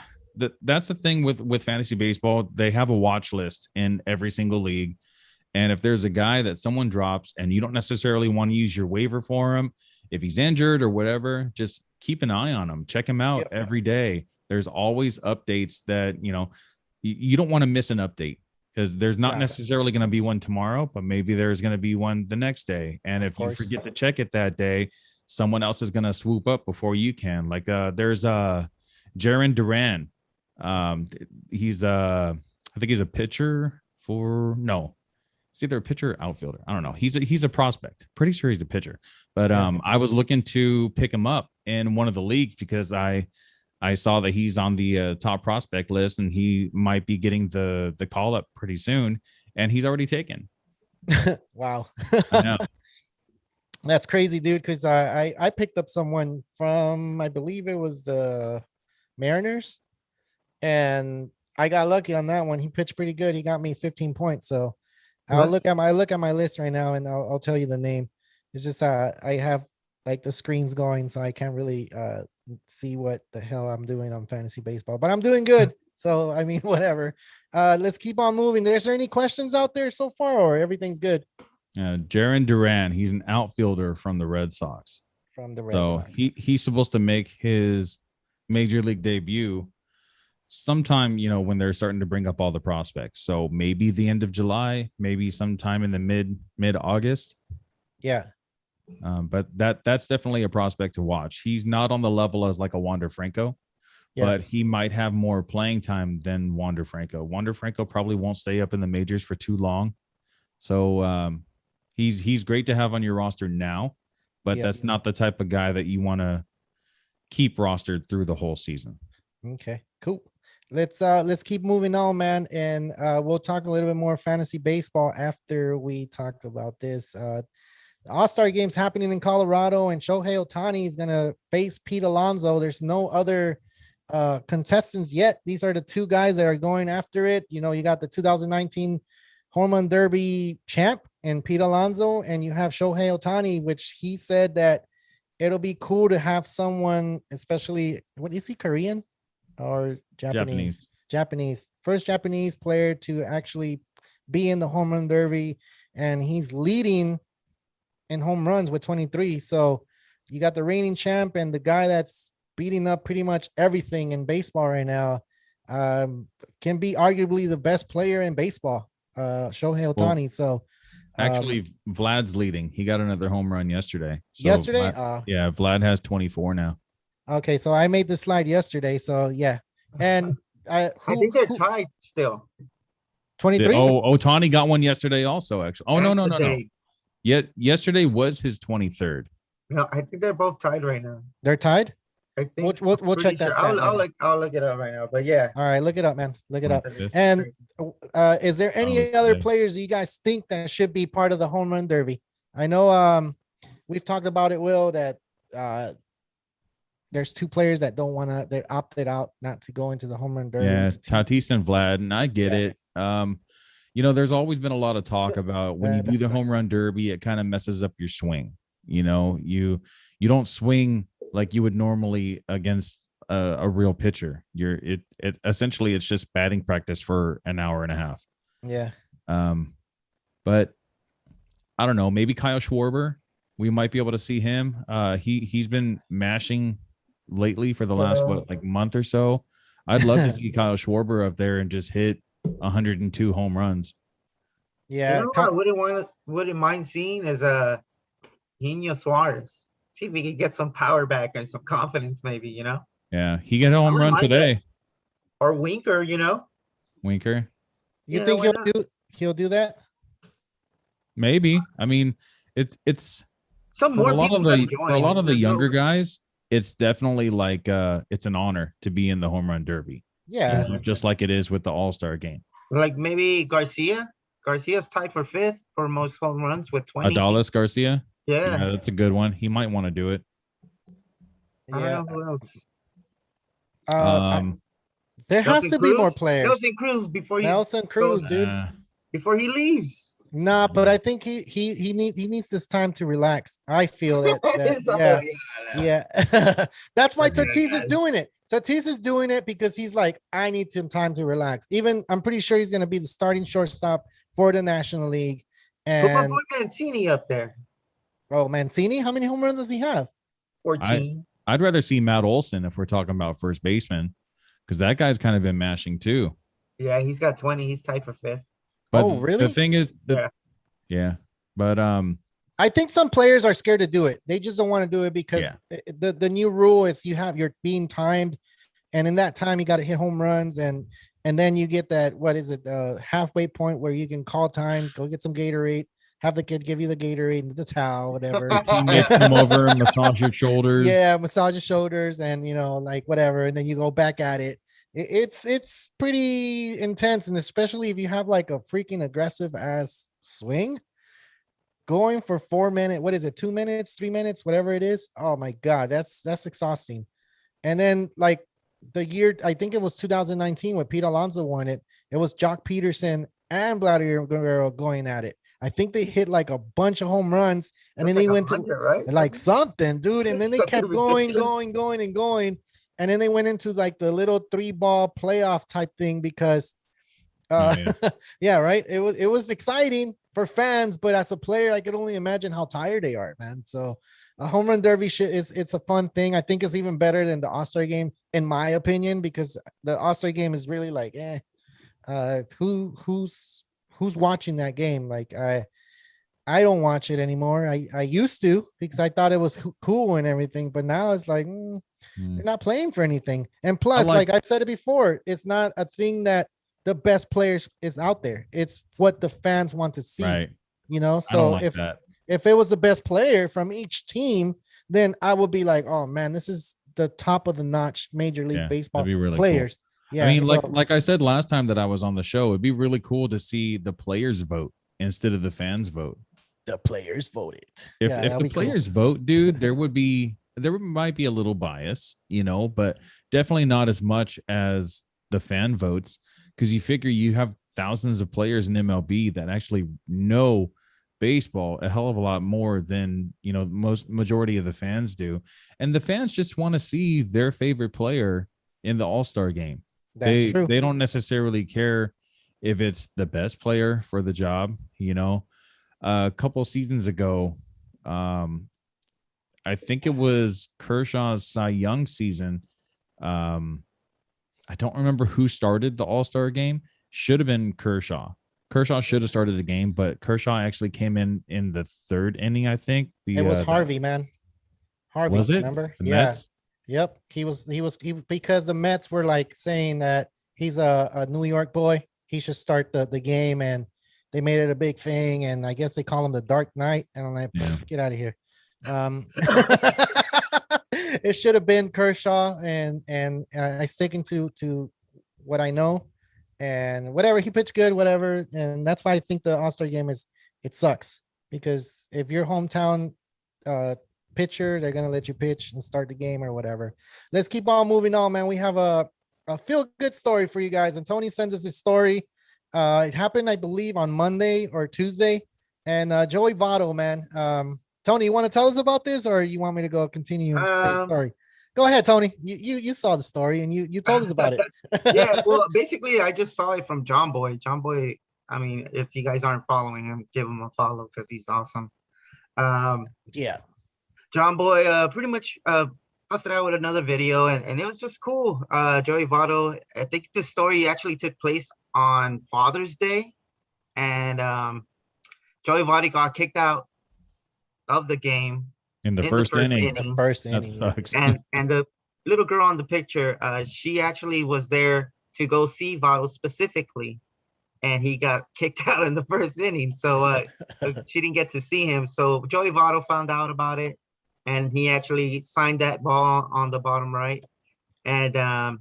That's the thing with fantasy baseball. They have a watch list in every single league. And if there's a guy that someone drops and you don't necessarily want to use your waiver for him, if he's injured or whatever, just keep an eye on him. Check him out every day. There's always updates that, you don't want to miss an update, because there's not necessarily going to be one tomorrow, but maybe there's going to be one the next day. And if you forget to check it that day, someone else is going to swoop up before you can. Like there's Jaron Duran. He's I think he's a pitcher it's either a pitcher or outfielder. I don't know. He's a prospect. Pretty sure he's a pitcher. But I was looking to pick him up in one of the leagues because I saw that he's on the top prospect list and he might be getting the call up pretty soon, and he's already taken. Wow. I know. That's crazy, dude. Because I picked up someone from, I believe it was the Mariners, and I got lucky on that one. He pitched pretty good. He got me 15 points. So I'll look at my list right now, and I'll tell you the name. It's just I have like the screens going, so I can't really see what the hell I'm doing on fantasy baseball, but I'm doing good. So I mean, whatever. Let's keep on moving. Is there any questions out there so far, or everything's good? Jaron Duran, he's an outfielder from the Red Sox. From the Red Sox. He's supposed to make his major league debut sometime, when they're starting to bring up all the prospects. So maybe the end of July, maybe sometime in the mid August. Yeah. But that's definitely a prospect to watch. He's not on the level as like a Wander Franco, but he might have more playing time than Wander Franco. Wander Franco probably won't stay up in the majors for too long. So he's great to have on your roster now, but that's not the type of guy that you want to keep rostered through the whole season. Okay, cool. Let's keep moving on, man, and we'll talk a little bit more fantasy baseball after we talk about this. All-Star games happening in Colorado, and Shohei Ohtani is gonna face Pete Alonso. There's no other contestants yet. These are the two guys that are going after it. You know, you got the 2019 Home Run Derby champ and Pete Alonso, and you have Shohei Ohtani, which he said that it'll be cool to have someone, especially, what is he, Korean or Japanese? Japanese. First Japanese player to actually be in the Home Run Derby, and he's leading in home runs with 23. So you got the reigning champ and the guy that's beating up pretty much everything in baseball right now. Can be arguably the best player in baseball, Shohei Ohtani. So actually, Vlad's leading. He got another home run yesterday. So yesterday? Vlad has 24 now. Okay, so I made the slide yesterday. So yeah. And I think they're tied still. 23? Ohtani got one yesterday also, actually. Oh, no. Today. Yet yesterday was his 23rd. No, I think they're both tied right now. They're tied? I think We'll check that stat. I'll look it up right now. But yeah. All right, look it up, man. Look it up. Okay. And is there any other players you guys think that should be part of the Home Run Derby? I know we've talked about it, Will, that there's two players that don't want to, they're opted out not to go into the Home Run Derby. Yeah, Tatis and Vlad, and I get it. You know, there's always been a lot of talk about when you do the Home Run Derby, it kind of messes up your swing. You know, you don't swing like you would normally against a real pitcher. It essentially it's just batting practice for an hour and a half. Yeah. But I don't know, maybe Kyle Schwarber, we might be able to see him. He's been mashing lately for the last month or so. I'd love to see Kyle Schwarber up there and just hit 102 home runs. Yeah. You know I wouldn't mind seeing is Nino Suarez. See if we can get some power back and some confidence, maybe, you know. Yeah, he got a home run today. Or Winker, you know. Winker. You think he'll do that? Maybe. I mean, it's some more for a lot of the younger guys. It's definitely like it's an honor to be in the Home Run Derby. Yeah, just like it is with the All-Star game. Like maybe Garcia. Garcia's tied for 5th for most home runs with 20. Adolis Garcia. Yeah, that's a good one. He might want to do it. I don't know who else. There has to be more players. Nelson Cruz, dude. Before he leaves. Nah, but I think he needs this time to relax. I feel that yeah. That's why Tatis is doing it. Tatis is doing it because he's like, I need some time to relax. Even I'm pretty sure he's going to be the starting shortstop for the National League. And put my boy Mancini up there. Oh, Mancini? How many home runs does he have? 14. I'd rather see Matt Olson if we're talking about first baseman, because that guy's kind of been mashing too. Yeah, he's got 20. He's tied for 5th. But really? The thing is, yeah. But I think some players are scared to do it. They just don't want to do it because the new rule is you're being timed, and in that time you got to hit home runs, and then you get that, what is it, halfway point where you can call time, go get some Gatorade, have the kid give you the Gatorade, the towel, whatever. Come over and massage your shoulders. Yeah, massage your shoulders, and like whatever, and then you go back at it. It's pretty intense, and especially if you have like a freaking aggressive ass swing. Going for 4 minutes, what is it, 2 minutes, 3 minutes, whatever it is. Oh my God, that's exhausting. And then like the year, I think it was 2019 when Pete Alonso won it. It was Jock Peterson and Vladimir Guerrero going at it. I think they hit like a bunch of home runs, and then they went to like something, dude. And then they kept going. And then they went into like the little 3-ball playoff type thing because yeah, right. It was exciting for fans, but as a player, I could only imagine how tired they are, man. So a home run derby it's a fun thing. I think it's even better than the All-Star game, in my opinion, because the All-Star game is really like, who's watching that game? Like I don't watch it anymore. I used to, because I thought it was cool and everything, but now it's like they're not playing for anything. And plus, like I've said it before, it's not a thing that the best players is out there. It's what the fans want to see, right? So if it was the best player from each team, then I would be like, oh man, this is the top of the notch Major League Baseball really players. Cool. Yeah, I mean, like I said last time that I was on the show, it'd be really cool to see the players vote instead of the fans vote. The players voted. If the players vote, dude, there would be there might be a little bias, but definitely not as much as the fan votes, because you figure you have thousands of players in MLB that actually know baseball a hell of a lot more than most majority of the fans do, and the fans just want to see their favorite player in the All-Star game. That's true. They don't necessarily care if it's the best player for the job. A couple seasons ago, I think it was Kershaw's Cy Young season. I don't remember who started the All-Star game. Should have been Kershaw. Kershaw should have started the game, but Kershaw actually came in the third inning, I think. It was Harvey, man. Harvey, was it? Remember? The Yeah. Mets? Yep. He because the Mets were like saying that he's a New York boy. He should start the game, and they made it a big thing. And I guess they call him the Dark Knight. And I'm like, get out of here. It should have been Kershaw, and I sticking to what I know, and whatever, he pitched good, whatever. And that's why I think the All-Star game it sucks, because if your hometown pitcher, they're gonna let you pitch and start the game or whatever. Let's keep on moving on, man. We have a feel good story for you guys, and Tony sent us his story. It happened, I believe, on Monday or Tuesday, and Joey Vato, man. Tony, you want to tell us about this, or you want me to go continue and say the story? Go ahead, Tony. You saw the story and you told us about it. Yeah, well, basically, I just saw it from John Boy. John Boy, I mean, if you guys aren't following him, give him a follow because he's awesome. Yeah. John Boy pretty much busted out with another video, and it was just cool. Joey Votto, I think this story actually took place on Father's Day, and Joey Votto got kicked out of the game in the first inning. The first inning, sucks. and the little girl on the picture, she actually was there to go see Vato specifically, and he got kicked out in the first inning, so she didn't get to see him. So Joey Vato found out about it, and he actually signed that ball on the bottom right, and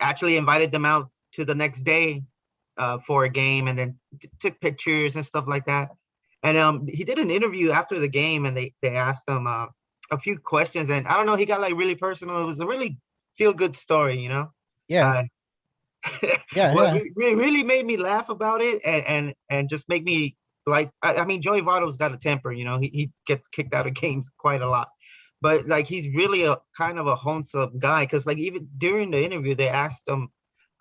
actually invited them out to the next day for a game, and then took pictures and stuff like that. And he did an interview after the game, and they asked him a few questions, and I don't know, he got like really personal. It was a really feel good story, Yeah. Well, it really made me laugh about it, and just make me like. I mean, Joey Votto's got a temper, he gets kicked out of games quite a lot, but like he's really a kind of a wholesome guy, because like even during the interview they asked him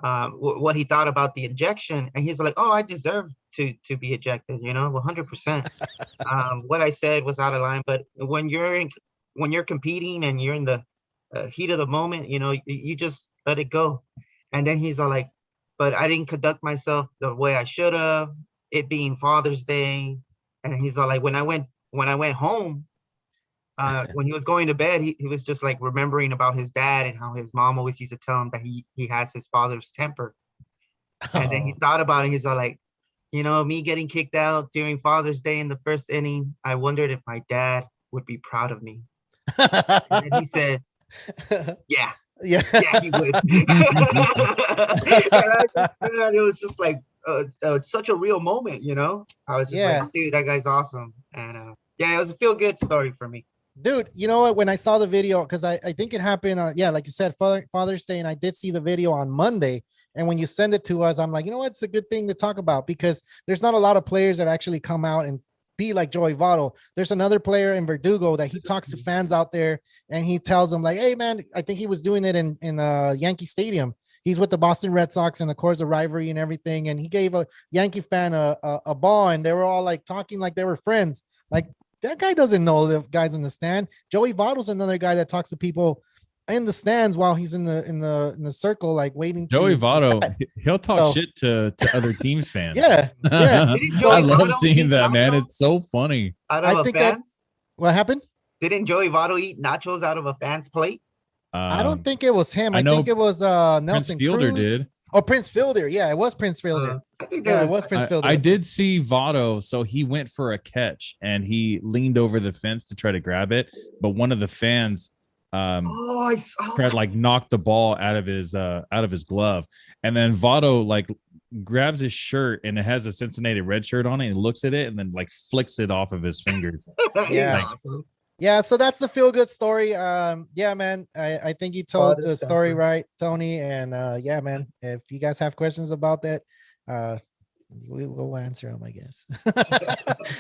what he thought about the ejection, and he's like, "Oh, I deserve to be ejected, 100%." What I said was out of line, but when you're competing and you're in the heat of the moment, you just let it go. And then he's all like, "But I didn't conduct myself the way I should have, it being Father's Day." And he's all like, when I went home, when he was going to bed, he was just like remembering about his dad and how his mom always used to tell him that he has his father's temper. And then he thought about it. He's all like, me getting kicked out during Father's Day in the first inning, I wondered if my dad would be proud of me. And then he said, yeah, he would. And it was just like such a real moment, I was just like, dude, that guy's awesome. And it was a feel good story for me. Dude, you know what? When I saw the video, because I think it happened, like you said, Father's Day, and I did see the video on Monday. And when you send it to us, I'm like, you know what? It's a good thing to talk about, because there's not a lot of players that actually come out and be like Joey Votto. There's another player in Verdugo that he talks to fans out there, and he tells them like, "Hey, man," I think he was doing it in Yankee Stadium. He's with the Boston Red Sox, and of course the rivalry and everything. And he gave a Yankee fan a ball, and they were all like talking like they were friends. Like, that guy doesn't know the guys in the stand. Joey Votto's another guy that talks to people in the stands while he's in the circle, like waiting. Joey Votto, he'll talk shit to other team fans. Yeah. I love seeing that, man. It's so funny. I think that's what happened. Didn't Joey Votto eat nachos out of a fan's plate? I don't think it was him. I think it was Nelson Fielder Cruz. did. Oh, Prince Fielder. Yeah, it was Prince Fielder. I think it was Prince Fielder. I did see Vato. So he went for a catch and he leaned over the fence to try to grab it, but one of the fans I saw tried to like knock the ball out of his glove, and then Vato like grabs his shirt, and it has a Cincinnati red shirt on it, and looks at it and then like flicks it off of his fingers. Yeah. Yeah, so that's the feel good story. Yeah, man. I think you told the story right, Tony. And yeah, man. If you guys have questions about that, we will answer them, I guess.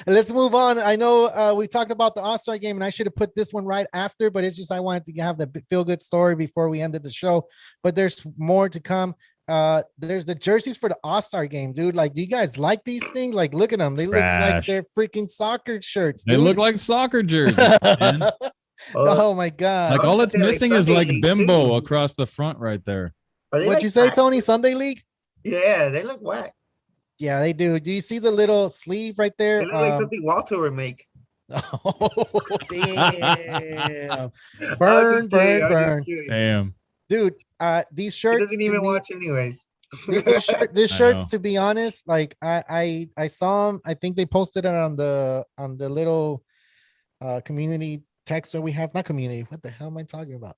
Let's move on. I know we talked about the All-Star game, and I should have put this one right after, but it's just I wanted to have the feel good story before we ended the show. But there's more to come. There's the jerseys for the All-Star game, dude. Like, do you guys like these things? Like, look at them. They look like they're freaking soccer shirts. They look like soccer jerseys, man. Oh my god. Like all it's missing is like bimbo across the front right there. What'd you say, Tony? Sunday League? Yeah, they look whack. Yeah, they do. Do you see the little sleeve right there? They look like something Vato would make. Oh, damn. Burn. Damn. Dude, these shirts. He doesn't even watch anyways. These shirts, to be honest, like I saw them. I think they posted it on the little community text that we have. Not community. What the hell am I talking about?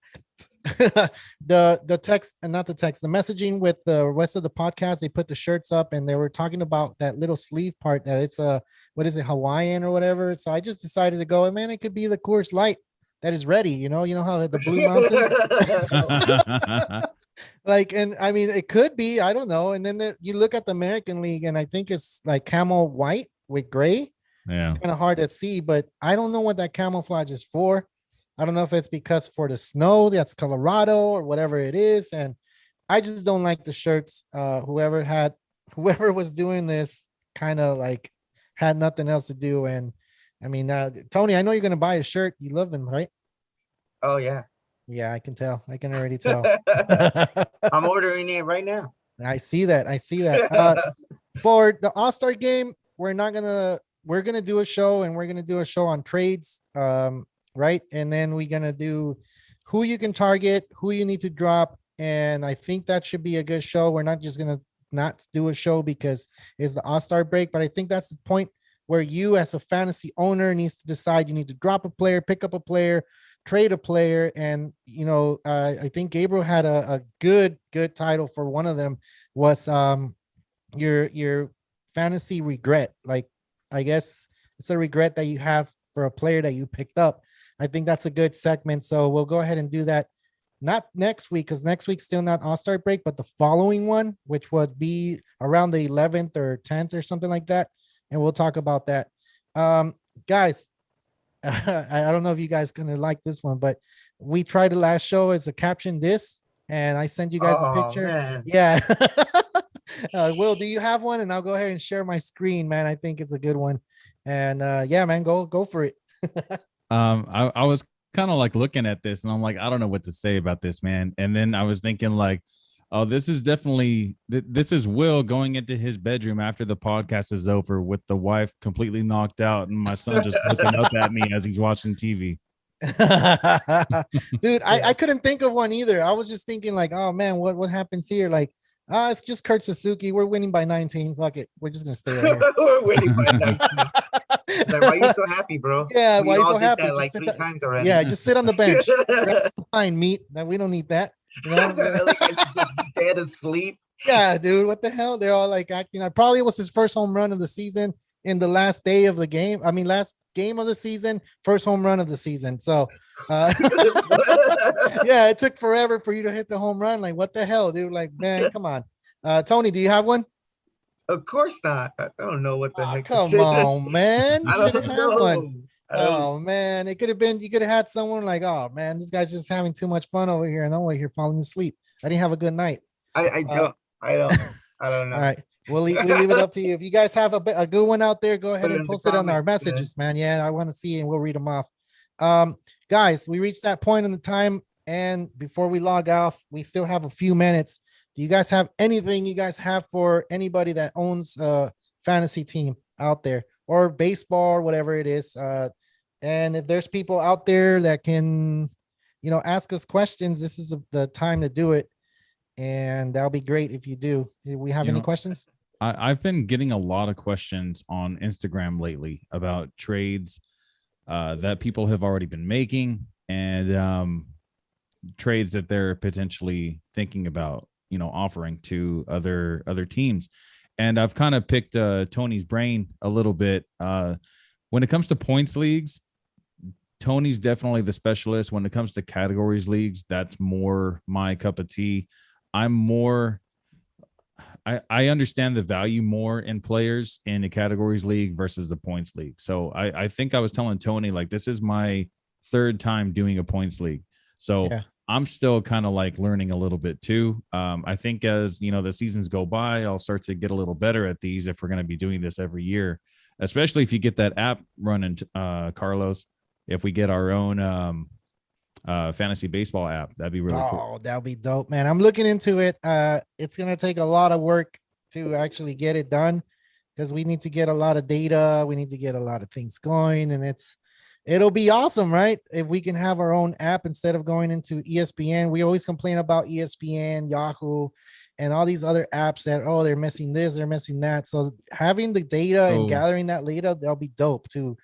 the text, and not the text, the messaging with the rest of the podcast. They put the shirts up and they were talking about that little sleeve part, that it's a, what is it, Hawaiian or whatever. So I just decided to go, man, it could be the Coors Light that is ready. You know how the Blue Mountains like, and I mean, it could be, I don't know. And then you look at the American League and I think it's like camel white with gray. Yeah, it's kind of hard to see, but I don't know what that camouflage is for. I don't know if it's because for the snow, that's Colorado or whatever it is. And I just don't like the shirts. Whoever was doing this kind of like had nothing else to do. And I mean, Tony, I know you're going to buy a shirt. You love them, right? Oh, yeah. Yeah, I can tell. I can already tell. I'm ordering it right now. I see that. For the All-Star game, we're going to do a show, and we're going to do a show on trades. Right. And then we're going to do who you can target, who you need to drop. And I think that should be a good show. We're not just going to not do a show because it's the All-Star break, but I think that's the point where you as a fantasy owner needs to decide you need to drop a player, pick up a player, trade a player. And, I think Gabriel had a good title for one of them was your fantasy regret. Like, I guess it's a regret that you have for a player that you picked up. I think that's a good segment. So we'll go ahead and do that. Not next week, because next week's still not All-Star break, but the following one, which would be around the 11th or 10th or something like that. And we'll talk about that. Guys, I don't know if you guys going to like this one, but we tried the last show as a caption this, and I sent you guys a picture. Man. Yeah. Will, do you have one? And I'll go ahead and share my screen, man. I think it's a good one. And yeah, man, go for it. I was kind of like looking at this and I'm like, I don't know what to say about this, man. And then I was thinking like, oh, this is definitely, this is Will going into his bedroom after the podcast is over with the wife completely knocked out and my son just looking up at me as he's watching TV. Dude, I couldn't think of one either. I was just thinking like, oh man, what happens here? Like, it's just Kurt Suzuki. We're winning by 19. Fuck it. We're just going to stay right here. We're winning by 19. Like, why are you so happy, bro? Yeah, why are you so happy? That like 3 times already. Yeah, just sit on the bench. That's fine, meat. That we don't need that. Dead asleep. Yeah, dude. What the hell? They're all like acting. Probably was his first home run of the season in the last day of the game. I mean, last game of the season, first home run of the season. So, yeah, it took forever for you to hit the home run. Like, what the hell, dude? Like, man, come on. Tony, do you have one? Of course not. I don't know what the heck. Come on, man. You I should have had one. Oh man, it could have been. You could have had someone like, oh man, this guy's just having too much fun over here, and I'm over here falling asleep. I didn't have a good night. I don't know. All right, we'll leave it up to you. If you guys have a good one out there, go ahead and post it on our messages, man. Yeah, I want to see it, and we'll read them off. Guys, we reached that point in the time, and before we log off, we still have a few minutes. Do you guys have anything you guys have for anybody that owns a fantasy team out there or baseball or whatever it is? And if there's people out there that can, ask us questions, this is the time to do it. And that'll be great if you do. Do we have any questions? I've been getting a lot of questions on Instagram lately about trades that people have already been making and trades that they're potentially thinking about, offering to other teams. And I've kind of picked Tony's brain a little bit. When it comes to points leagues, Tony's definitely the specialist when it comes to categories leagues. That's more my cup of tea. I'm more. I understand the value more in players in the categories league versus the points league. So I think I was telling Tony, like, this is my third time doing a points league. So Yeah. I'm still kind of like learning a little bit too. I think as the seasons go by, I'll start to get a little better at these if we're going to be doing this every year, especially if you get that app running, Carlos. If we get our own fantasy baseball app, that'd be really cool. Oh, that'll be dope, man. I'm looking into it. It's gonna take a lot of work to actually get it done because we need to get a lot of data. We need to get a lot of things going, and it'll be awesome, right? If we can have our own app instead of going into ESPN. We always complain about ESPN, Yahoo, and all these other apps that they're missing this, they're missing that. So having the data and gathering that data, that'll be dope to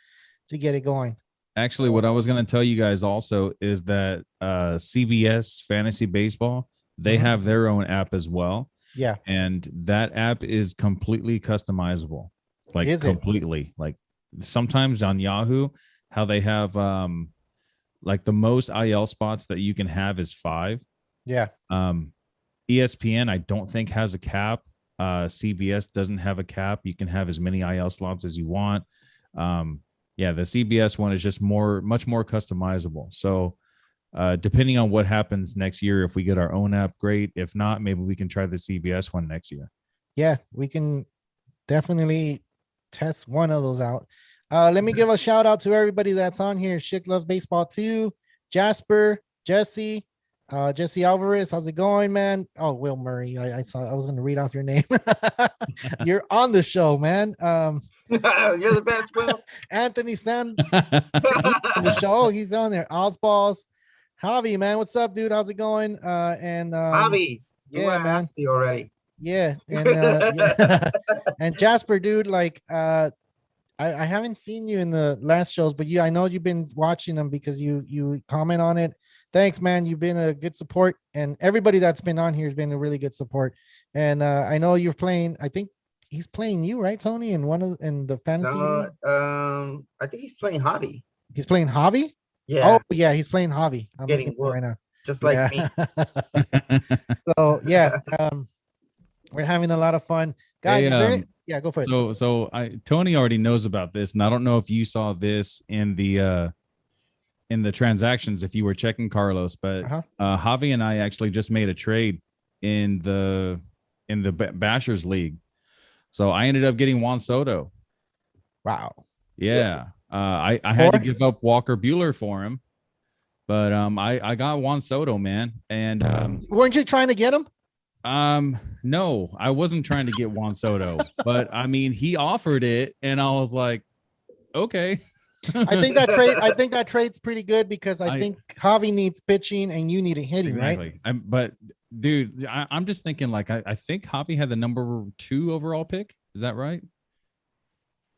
get it going. Actually, what I was going to tell you guys also is that CBS Fantasy Baseball, they have their own app as well. Yeah. And that app is completely customizable. Like completely. Like sometimes on Yahoo, how they have like the most IL spots that you can have is 5. Yeah. ESPN, I don't think has a cap. CBS doesn't have a cap. You can have as many IL slots as you want. Yeah, the CBS one is just much more customizable. So depending on what happens next year, if we get our own app, great. If not, maybe we can try the CBS one next year. Yeah, we can definitely test one of those out. Let me give a shout out to everybody that's on here. Schick Loves Baseball 2, Jasper, Jesse Alvarez. How's it going, man? Oh, Will Murray. I saw. I was going to read off your name. You're on the show, man. You're the best, Will. Anthony Sand on the show. He's on there. Osballs. Javi, man. What's up, dude? How's it going? And Javi, yeah, man. Asked you already. Yeah. And yeah. And Jasper, dude, like I haven't seen you in the last shows, but I know you've been watching them because you comment on it. Thanks, man. You've been a good support, and everybody that's been on here has been a really good support. And I know you're playing. I think he's playing you, right, Tony? In the fantasy league? I think he's playing Javi. He's playing Javi? Yeah. Oh, yeah, he's playing Javi. He's getting right now. Just like me. So yeah, we're having a lot of fun. Guys, is there yeah, go for it. So Tony already knows about this, and I don't know if you saw this in the transactions if you were checking, Carlos, but Javi and I actually just made a trade in the Bashers League. So I ended up getting Juan Soto. Wow. Yeah. I had to give up Walker Buehler for him, but I got Juan Soto, man. And weren't you trying to get him? No, I wasn't trying to get Juan Soto, but I mean, he offered it, and I was like, okay. I think that trade's pretty good because I think Javi needs pitching and you need hitting, exactly. Right? But dude, I'm just thinking, like, I think Javi had the number 2 overall pick. Is that right?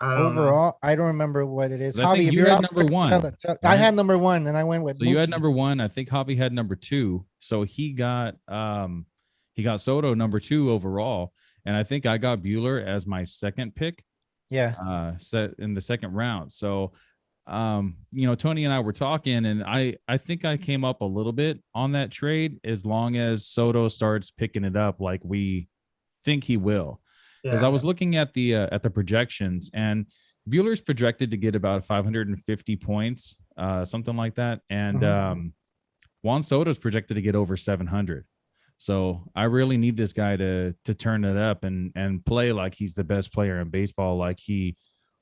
Overall, I don't remember what it is. Javi, if you're had number 1. I had number 1, and I went with. So you had number 1. I think Javi had number 2. So he got Soto number 2 overall, and I think I got Buehler as my second pick. Yeah. Set in the second round. So, Tony and I were talking, and I think I came up a little bit on that trade as long as Soto starts picking it up like we think he will. Because I was looking at the projections, and Buehler's projected to get about 550 points, something like that, and Juan Soto's projected to get over 700. So I really need this guy to turn it up and play like he's the best player in baseball, like he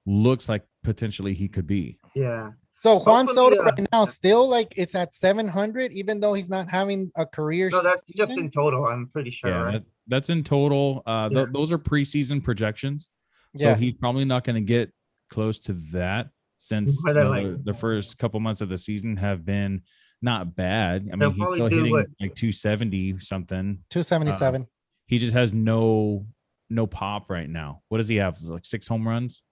looks like potentially he could be. Yeah. So Juan Soto right now still like it's at 700, even though he's not having a career. No, that's just in total. I'm pretty sure. Yeah, right? That's in total. Those are preseason projections, so he's probably not going to get close to that since the first couple months of the season have been not bad. I mean, he's still hitting like 270 something, 277. He just has no pop right now. What does he have? Like 6 home runs?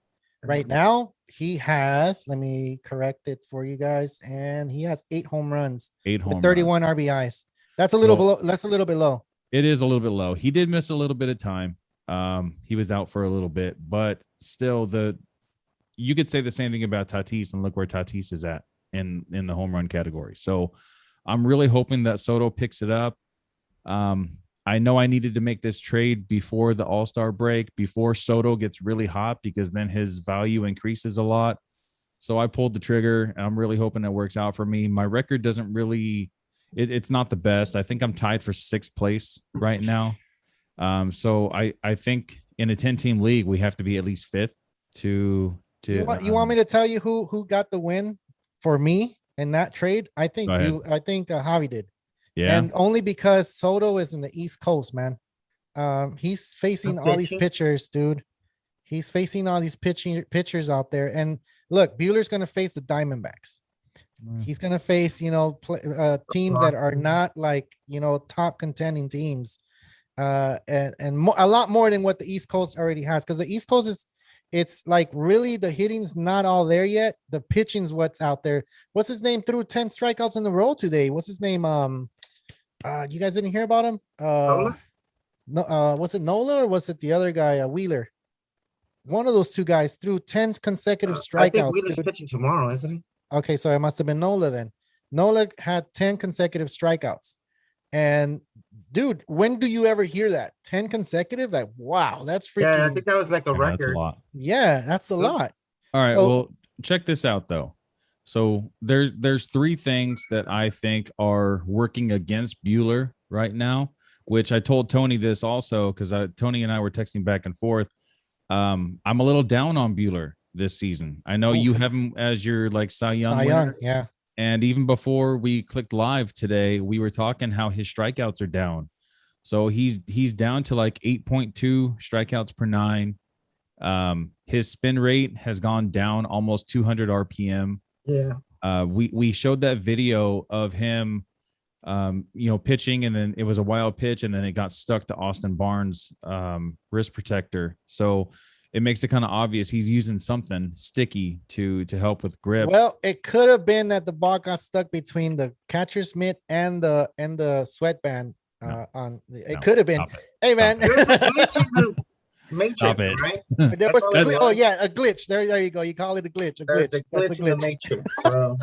Right now, he has, let me correct it for you guys, and he has 8 home runs. 8 home runs. 31 RBIs. That's a little below. That's a little bit low. It is a little bit low. He did miss a little bit of time. He was out for a little bit, but still you could say the same thing about Tatis, and look where Tatis is at. in the home run category. So I'm really hoping that Soto picks it up. I know I needed to make this trade before the All-Star break, before Soto gets really hot, because then his value increases a lot. So I pulled the trigger, and I'm really hoping it works out for me. My record doesn't really, it's not the best. I think I'm tied for 6th place right now. So I think in a 10-team league, we have to be at least 5th to You want me to tell you who got the win for me in that trade? I think Javi did. Yeah. And only because Soto is in the East Coast, man. He's facing all these pitchers, dude. He's facing all these pitchers out there. And look, Bueller's going to face the Diamondbacks. He's going to face, teams that are not like, top contending teams. And a lot more than what the East Coast already has. Because the East Coast it's like really the hitting's not all there yet. The pitching's what's out there. What's his name? Threw 10 strikeouts in a row today. What's his name? You guys didn't hear about him? No, was it Nola or was it the other guy, Wheeler? One of those two guys threw 10 consecutive strikeouts. I think Wheeler's pitching tomorrow, isn't he? Okay, so it must have been Nola then. Nola had 10 consecutive strikeouts. And dude, when do you ever hear that? 10 consecutive? Like, wow, that's freaking. Yeah, I think that was like a record. That's a lot. Yeah, that's a lot. All right, well, check this out though. So there's 3 things that I think are working against Bueller right now, which I told Tony this also, because Tony and I were texting back and forth. I'm a little down on Bueller this season. I know you have him as your like Cy Young winner. Yeah. And even before we clicked live today, we were talking how his strikeouts are down. So he's down to like 8.2 strikeouts per 9. His spin rate has gone down almost 200 RPM. Yeah. We showed that video of him, pitching, and then it was a wild pitch, and then it got stuck to Austin Barnes' wrist protector. So it makes it kind of obvious he's using something sticky to help with grip. Well, it could have been that the ball got stuck between the catcher's mitt and the sweatband. Could have been. Hey, man. Matrix, Stop it. right? There was a glitch. There you go. You call it a glitch. That's a glitch in the Matrix, bro.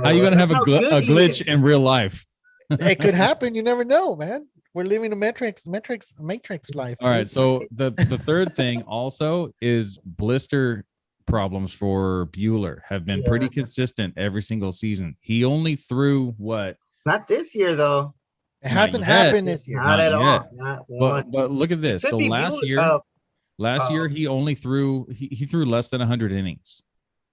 How you gonna have a glitch in real life? It could happen. You never know, man. We're living a Matrix life. All right. So the third thing also is blister problems for Bueller have been pretty consistent every single season. He only threw what? Not this year though. It hasn't happened this year. Not at all. But look at this. So last year he only threw he threw less than 100 innings.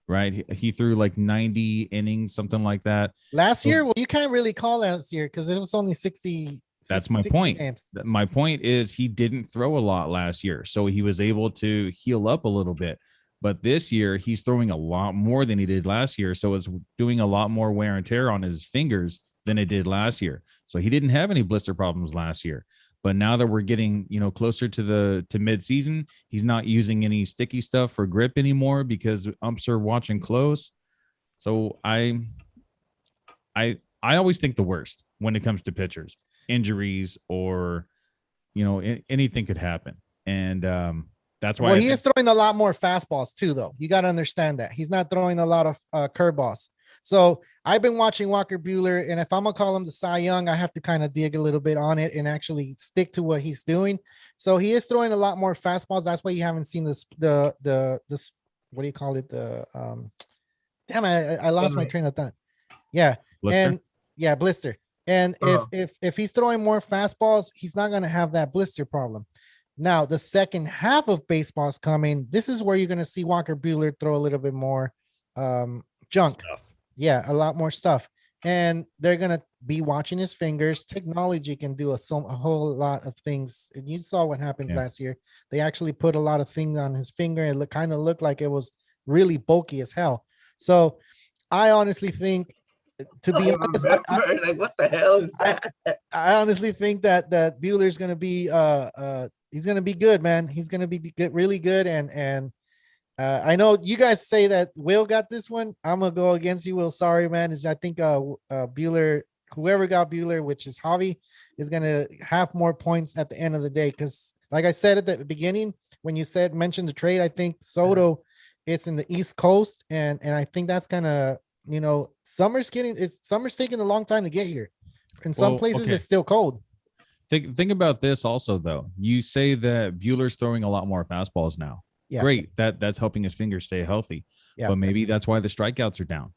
Right. He threw like 90 innings, something like that. Last year, well, you can't really call last year because it was only 60. That's my point. Games. My point is he didn't throw a lot last year, so he was able to heal up a little bit. But this year, he's throwing a lot more than he did last year, so it's doing a lot more wear and tear on his fingers than it did last year. So he didn't have any blister problems last year. But now that we're getting, closer to mid-season, he's not using any sticky stuff for grip anymore because umps are watching close. So I always think the worst when it comes to pitchers. Injuries or anything could happen, and that's why he is throwing a lot more fastballs too, though. You got to understand that he's not throwing a lot of curveballs. So I've been watching Walker Buehler, and if I'm gonna call him the Cy Young, I have to kind of dig a little bit on it and actually stick to what he's doing. So he is throwing a lot more fastballs. That's why you haven't seen this what do you call it, damn it, I lost my train of thought. Blister. And if he's throwing more fastballs, he's not going to have that blister problem. Now, the second half of baseball's coming. This is where you're going to see Walker Buehler throw a little bit more junk. Stuff. Yeah, a lot more stuff. And they're going to be watching his fingers. Technology can do a whole lot of things. And you saw what happens last year. They actually put a lot of things on his finger. It kind of looked like it was really bulky as hell. So I honestly think, to be honest, like what the hell is that? I honestly think that Buehler's gonna be he's gonna be good, man. He's gonna be good, really good. And I know you guys say that Will got this one. I'm gonna go against you, Will. Sorry, man. I think Buehler, whoever got Buehler, which is Javi, is gonna have more points at the end of the day. Because like I said at the beginning, when you mentioned the trade, I think Soto, it's in the East Coast, and I think that's gonna summer's taking a long time to get here. In some Well, places, okay. it's still cold. Think about this also though. You say that Bueller's throwing a lot more fastballs now. Yeah. Great. That's helping his fingers stay healthy. Yeah. But maybe that's why the strikeouts are down.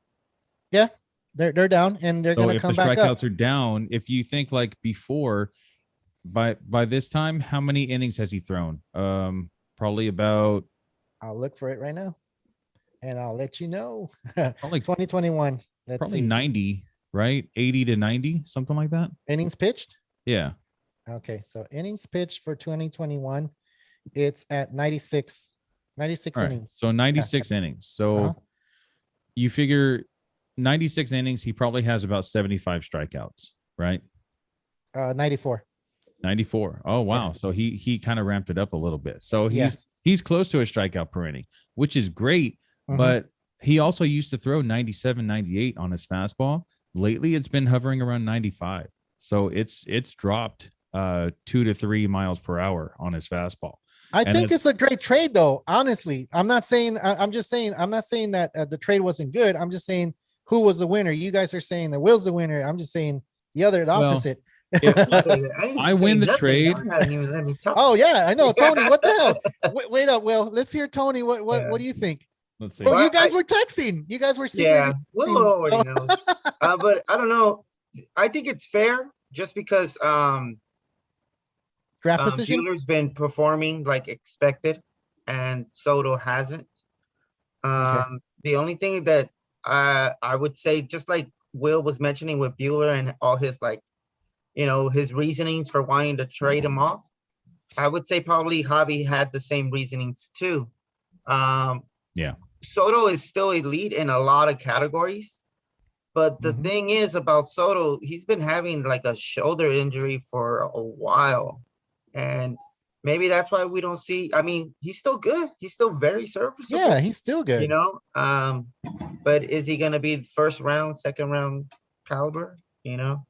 Yeah, they're down and they're So gonna if the come back up. strikeouts are down, if you think like before, by this time, how many innings has he thrown? Probably about I'll look for it right now, and I'll let you know. probably 2021. Let's probably see. 90, right? 80 to 90, something like that. Innings pitched. Yeah. Okay, so innings pitched for 2021, it's at 96 All right. innings. So 96 innings. So Uh-huh. you figure 96 innings, he probably has about 75 strikeouts, right? 94. 94. Oh wow. Yeah. So he kind of ramped it up a little bit. So Yeah. he's close to a strikeout per inning, which is great. Mhm. But he also used to throw 97, 98 on his fastball. Lately, it's been hovering around 95. So it's dropped 2 to 3 miles per hour on his fastball. I And think it's a great trade, though. Honestly, I'm not saying. I'm just saying. I'm not saying that the trade wasn't good. I'm just saying who was the winner. You guys are saying that Will's the winner. I'm just saying the Well, opposite. I win the trade. Oh yeah, I know, Tony. What the hell? Wait up, Will. Let's hear Tony. What do you think? Let's see. Well, Well, you guys were texting. You guys were Yeah, secretly Will texting, already so- knows. But I don't know. I think it's fair just because draft position. Bueller's been performing like expected, and Soto hasn't. The only thing that I would say, just like Will was mentioning with Bueller and all his his reasonings for wanting to trade him off, I would say probably Javi had the same reasonings too. Yeah. Soto is still elite in a lot of categories. But the Mhm. thing is about Soto, he's been having like a shoulder injury for a while. And maybe that's why we don't see. I mean, he's still good. He's still very serviceable. Yeah, he's still good. You know, but is he going to be first round, second round caliber? You know,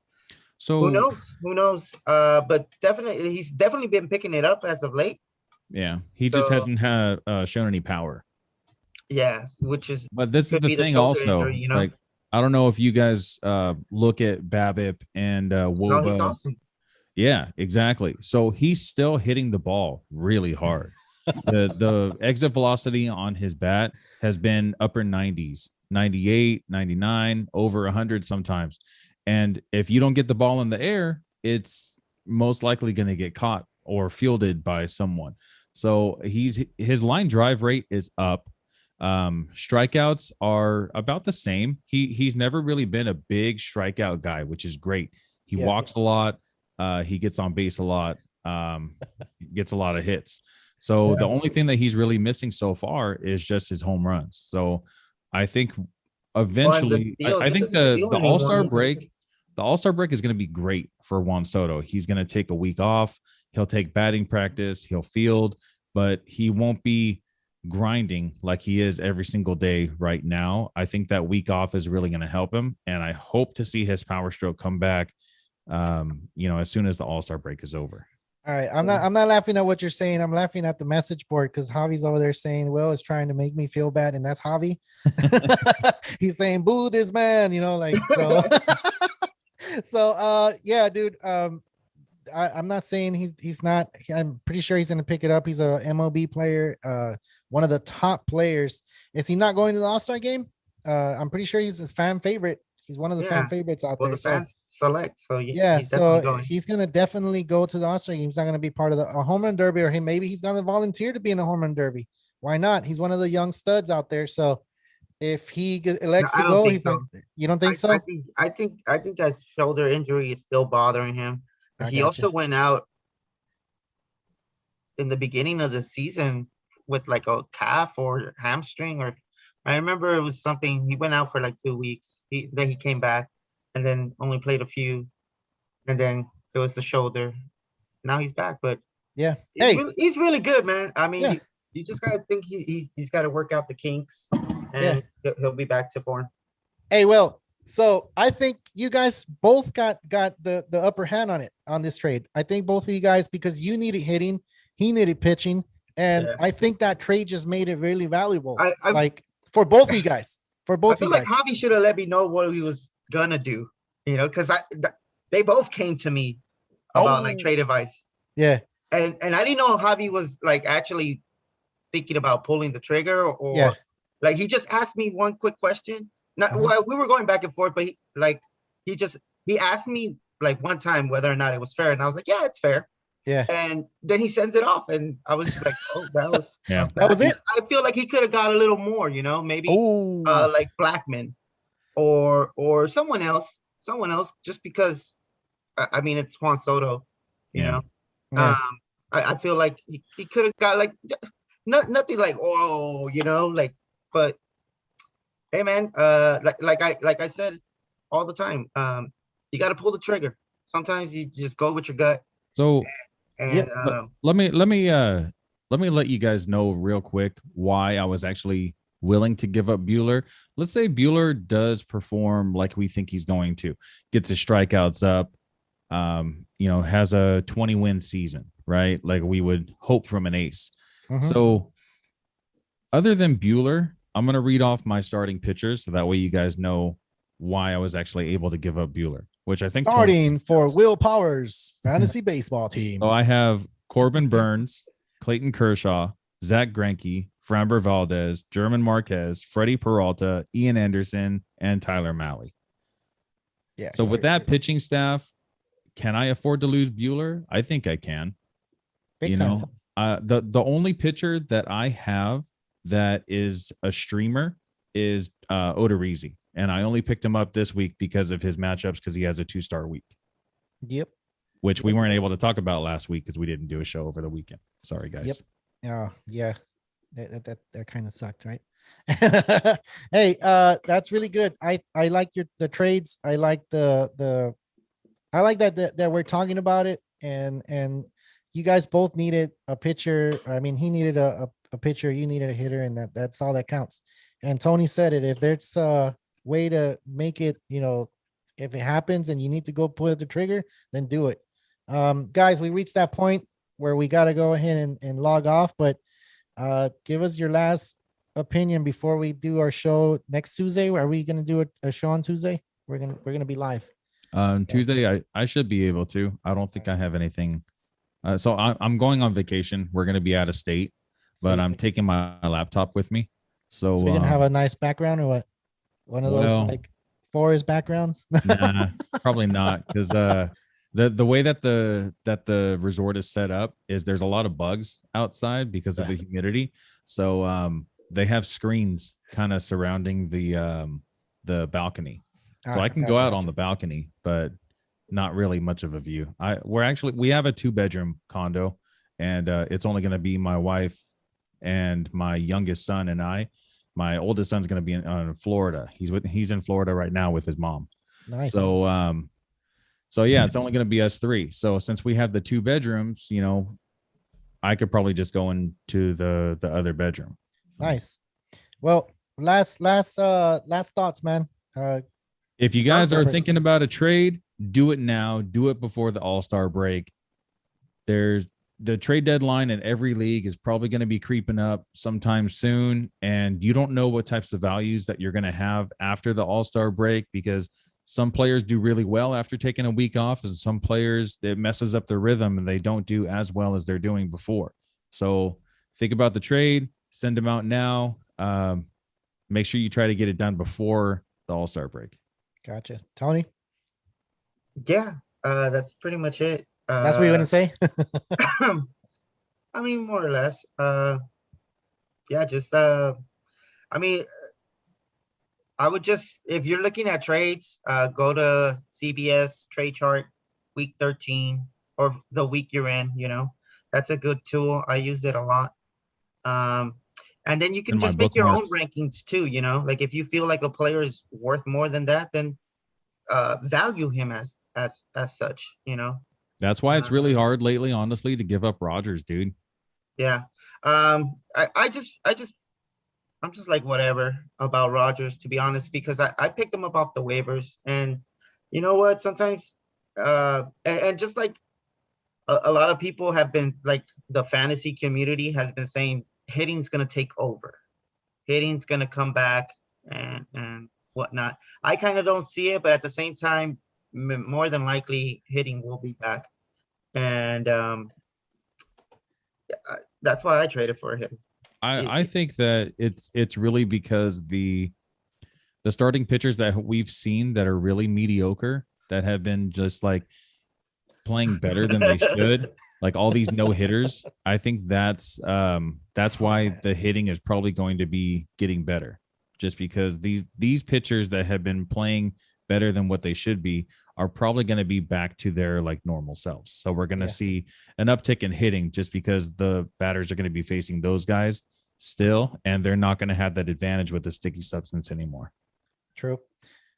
So who knows? Who knows? But definitely, he's definitely been picking it up as of late. yeah, he just So- hasn't had shown any power. Yeah, which is But this is could the be the thing shoulder also. injury, you know? Like, I don't know if you guys look at BABIP and no, he's Woba. awesome. Yeah, exactly. So he's still hitting the ball really hard. The exit velocity on his bat has been upper 90s, 98, 99, over 100 sometimes. And if you don't get the ball in the air, it's most likely going to get caught or fielded by someone. So his line drive rate is up. Strikeouts are about the same. He's never really been a big strikeout guy, which is great. He Yeah. walks a lot. He gets on base a lot. Gets a lot of hits. So the only thing that he's really missing so far is just his home runs. So I think eventually, steals, I he think doesn't steal the anymore. All-Star break, the All-Star break is going to be great for Juan Soto. He's going to take a week off. He'll take batting practice. He'll field, but he won't be grinding like he is every single day right now. I think that week off is really going to help him, and I hope to see his power stroke come back as soon as the All-Star break is over. All right, I'm not laughing at what you're saying. I'm laughing at the message board because Javi's over there saying Will is trying to make me feel bad, and that's Javi. He's saying boo this man, so. So yeah, dude. I'm not saying he's not. I'm pretty sure he's gonna pick it up. He's a MLB player, one of the top players. Is he not going to the All-Star game? I'm pretty sure he's a fan favorite. He's one of the fan favorites out Well, there. the fans select, so Yeah, he's definitely so going. he's gonna definitely go to the All-Star game. He's not gonna be part of a home run derby, or maybe he's gonna volunteer to be in the home run derby. Why not? He's one of the young studs out there. So if he elects I to don't go, think he's so. not. You don't think so? I think that shoulder injury is still bothering him. I He gotcha. also went out in the beginning of the season with like a calf or hamstring, or I remember it was something. He went out for like 2 weeks. Then he came back and then only played a few, and then it was the shoulder. Now he's back, but Yeah. he's really good, man. I mean, Yeah. you just gotta think he's got to work out the kinks, and he'll be back to form. Hey, well, so I think you guys both got the upper hand on this trade. I think both of you guys, because you needed hitting, he needed pitching, and Yeah. I think that trade just made it really valuable. I've- like for both of you guys. for both feel you like guys. Javi should have let me know what he was gonna do, because they both came to me about like trade advice. Yeah. And I didn't know Javi was like actually thinking about pulling the trigger, or like he just asked me one quick question. Well, we were going back and forth, but he asked me like one time whether or not it was fair, and I was like, yeah, it's fair. Yeah. And then he sends it off, and I was just like, oh, that was Yeah. That was it. I feel like he could have got a little more, maybe like Blackman or someone else, just because I mean it's Juan Soto, Yeah. I feel like he could have got like nothing like like, but hey man, like I said all the time, you got to pull the trigger. Sometimes you just go with your gut. So and let me let you guys know real quick why I was actually willing to give up Bueller. Let's say Bueller does perform like we think he's going to, gets his strikeouts up, has a 20-win season, right? Like we would hope from an ace. So other than Bueller, I'm going to read off my starting pitchers so that way you guys know why I was actually able to give up Bueller, which I think starting for Will Powers fantasy baseball team. So I have Corbin Burns, Clayton Kershaw, Zach Greinke, Framber Valdez, German Marquez, Freddie Peralta, Ian Anderson, and Tyler Mahle. Yeah. So with that pitching staff, can I afford to lose Bueller? I think I can. Big time. The only pitcher that I have that is a streamer is Odorizzi, and I only picked him up this week because of his matchups because he has a 2-star week. Yep. Which we weren't able to talk about last week because we didn't do a show over the weekend. Sorry, guys. Yep. Yeah. That kind of sucked, right? Hey, that's really good. I like the trades. I like I like that we're talking about it, and you guys both needed a pitcher. I mean, he needed a pitcher, you needed a hitter, and that's all that counts. And Tony said it. If there's a way to make it, if it happens and you need to go pull the trigger, then do it. Guys, we reached that point where we got to go ahead and log off, but give us your last opinion before we do our show next Tuesday. Are we going to do a show on Tuesday? We're going to be live. Tuesday, I should be able to. I don't think I have anything. So I'm going on vacation. We're going to be out of state, but I'm taking my laptop with me. So we're going to have a nice background or what? One of those like forest backgrounds? Nah, probably not, because the way that the resort is set up is there's a lot of bugs outside because of the humidity. So they have screens kind of surrounding the balcony. So I can go out on the balcony, but not really much of a view. We have a 2-bedroom condo, and it's only going to be my wife and my youngest son and I. My oldest son's going to be in Florida. He's in Florida right now with his mom. Nice. So yeah, it's only going to be us 3. So since we have the 2 bedrooms, I could probably just go into the other bedroom. Nice. Well, last thoughts, man. If you guys are thinking about a trade, do it now. Do it before the All-Star break. There's the trade deadline in every league is probably going to be creeping up sometime soon. And you don't know what types of values that you're going to have after the All-Star break, because some players do really well after taking a week off, and some players, it messes up their rhythm and they don't do as well as they're doing before. So think about the trade, send them out now. Make sure you try to get it done before the All-Star break. Gotcha. Tony? Yeah, that's pretty much it. That's what you're gonna say? I mean, more or less. Yeah, just I mean, I would just, if you're looking at trades, go to CBS trade chart week 13 or the week you're in. That's a good tool. I use it a lot. And then you can just make your own rankings too. Like if you feel like a player is worth more than that, then value him as such. That's why it's really hard lately, honestly, to give up Rodgers, dude. Yeah. I'm just like whatever about Rodgers, to be honest, because I picked him up off the waivers, and you know what? Sometimes, and just like a lot of people have been, like the fantasy community has been saying, hitting's gonna take over. Hitting's gonna come back. and whatnot. I kind of don't see it, but at the same time, more than likely hitting will be back, and that's why I traded for him. I think that it's really because the starting pitchers that we've seen that are really mediocre, that have been just like playing better than they should, like all these no hitters. I think that's why the hitting is probably going to be getting better, just because these pitchers that have been playing better than what they should be are probably going to be back to their like normal selves. So we're going to see an uptick in hitting just because the batters are going to be facing those guys still, and they're not going to have that advantage with the sticky substance anymore. True.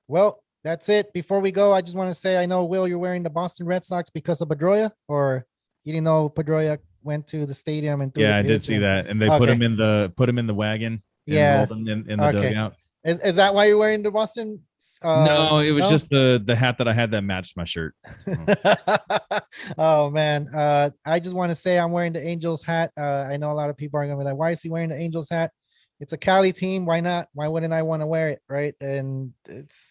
Well, that's it. Before we go, I just want to say, I know, Will, you're wearing the Boston Red Sox because of Pedroia, or you didn't know Pedroia went to the stadium and I did see that, and they put him in the wagon. Yeah, and rolled him in the dugout. Is that why you're wearing the Boston? No, it was just the hat that I had that matched my shirt. Oh man, I just want to say I'm wearing the Angels hat. I know a lot of people are gonna be like, why is he wearing the Angels hat? It's a Cali team. Why not? Why wouldn't I want to wear it, right? And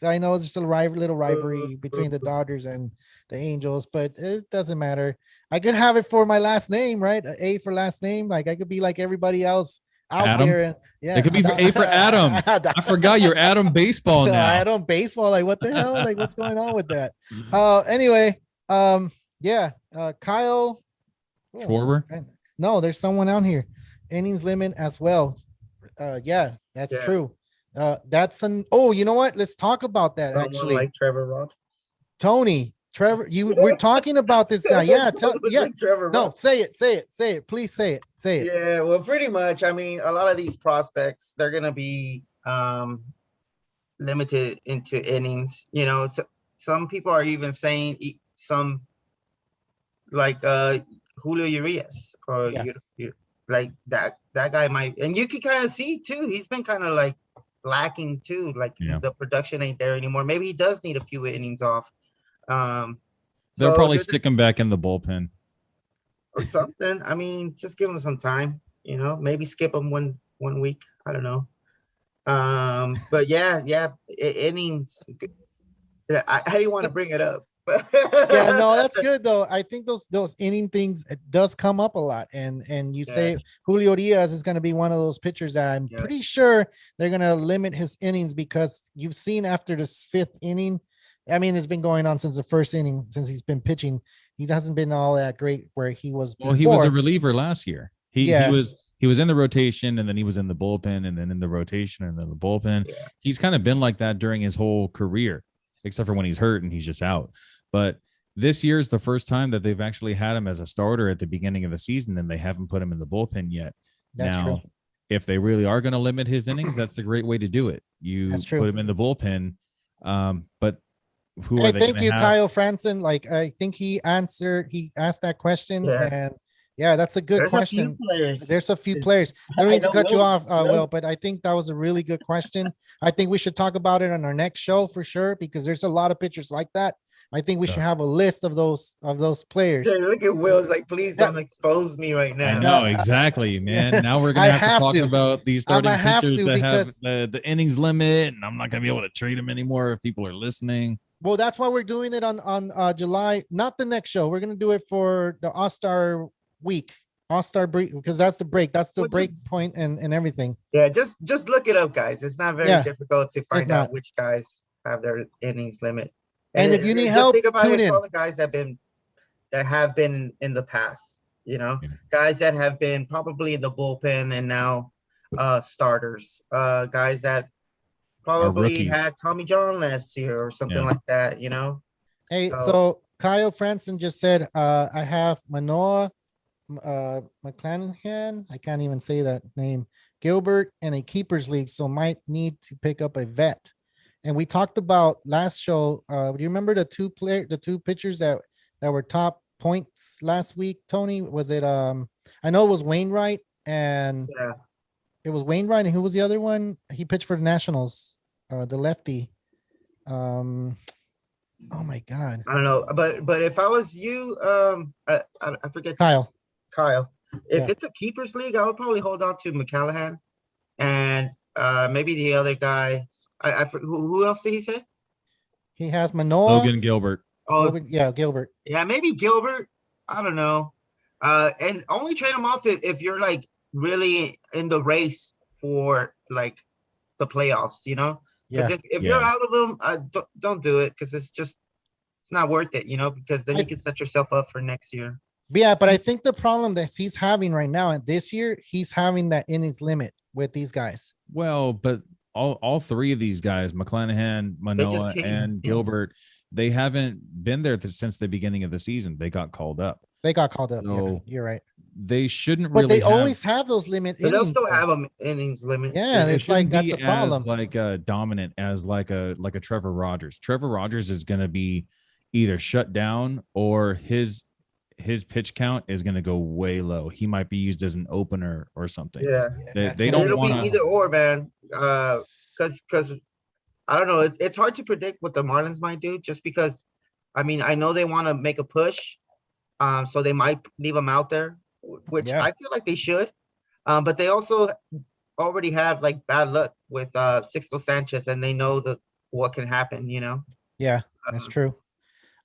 I know it's just a little rivalry between the Dodgers and the Angels, but it doesn't matter. I could have it for my last name, right? A for last name. Like I could be like everybody else out Adam? there. Yeah, it could be A for Adam. I forgot you're Adam Baseball now. Adam Baseball. Like what the hell? Like what's going on with that? Anyway, Kyle Schwarber. No, there's someone out here. Innings limit as well. That's true. That's you know what? Let's talk about that. Someone actually, like Trevor Rogers. Tony, Trevor, we're talking about this guy. Yeah, like Trevor no, Rogers. say it. Please say it. Yeah, well, pretty much. I mean, a lot of these prospects, they're gonna be limited into innings. You know, some people are even saying some like Julio Urias or like that guy might, and you can kind of see too, he's been kind of like lacking too, like the production ain't there anymore. Maybe he does need a few innings off. They'll probably stick him back in the bullpen or something. I mean, just give him some time, you know, maybe skip him one week. I don't know. But innings. I didn't want to bring it up. Yeah, no, that's good though. I think those inning things, it does come up a lot, and you say Julio Diaz is going to be one of those pitchers that I'm pretty sure they're going to limit his innings, because you've seen after this fifth inning, I mean, it's been going on since the first inning, since he's been pitching. He hasn't been all that great where he was before. Well, he was a reliever last year. He was in the rotation, and then he was in the bullpen, and then in the rotation, and then the bullpen. Yeah. He's kind of been like that during his whole career, except for when he's hurt and he's just out. But this year is the first time that they've actually had him as a starter at the beginning of the season, and they haven't put him in the bullpen yet. That's true. If they really are going to limit his innings, that's a great way to do it. You put him in the bullpen. But who are they? Thank you, Kyle Franson. Like, I think he asked that question, and that's a good question. There's a few players. I don't mean to cut you off, Will, but I think that was a really good question. I think we should talk about it on our next show for sure, because there's a lot of pitchers like that. I think we should have a list of those players. Yeah, look at Will's like, please don't expose me right now. I know, exactly, man. Now we're gonna have to talk about these starting pitchers that have the innings limit, and I'm not gonna be able to trade them anymore if people are listening. Well, that's why we're doing it on July, not the next show. We're gonna do it for the All-Star week, All-Star break, because that's the break. That's the break point and everything. Yeah, just look it up, guys. It's not very difficult to find out which guys have their innings limit. And if you need help, tune in. All the guys that have been in the past, you know, guys that have been probably in the bullpen and now starters, guys that probably had Tommy John last year or something like that, you know. Hey, so Kyle Franson just said, I have Manoa, McClanahan, I can't even say that name, Gilbert, and a keepers league, so might need to pick up a vet. And we talked about last show. Do you remember the two pitchers that were top points last week, Tony? Was it I know it was Wainwright, and it was Wainwright, and who was the other one? He pitched for the Nationals, the lefty. Oh my God. I don't know, but if I was you, I forget Kyle. If it's a keepers league, I would probably hold on to McCallahan and maybe the other guy. Who else did he say? He has Manoa. Logan Gilbert. Oh, Yeah, Gilbert. yeah, maybe Gilbert. I don't know. And only trade him off if you're like really in the race for like the playoffs, you know? Because Yeah. if you're Yeah. out of them, don't do it because it's not worth it, you know? Because then you can set yourself up for next year. Yeah, but I think the problem that he's having right now and this year, he's having that in his limit with these guys. Well, but all three of these guys, McClanahan, Manoa, came, and yeah. Gilbert, they haven't been there since the beginning of the season. They got called up. They got called up. Yeah, So you're right. they shouldn't But really they always have those limit But they'll innings. still though. have them innings limit. Yeah, It it's like shouldn't that's be a problem. as like dominant as like a Trevor Rogers. Trevor Rogers is going to be either shut down or his pitch count is going to go way low. He might be used as an opener or something. Yeah, They don't it'll want be either or, man. Because I don't know. It's hard to predict what the Marlins might do, just because. I mean, I know they want to make a push, so they might leave him out there, which I feel like they should. But they also already have like bad luck with Sixto Sanchez, and they know what can happen. You know. Yeah, that's true.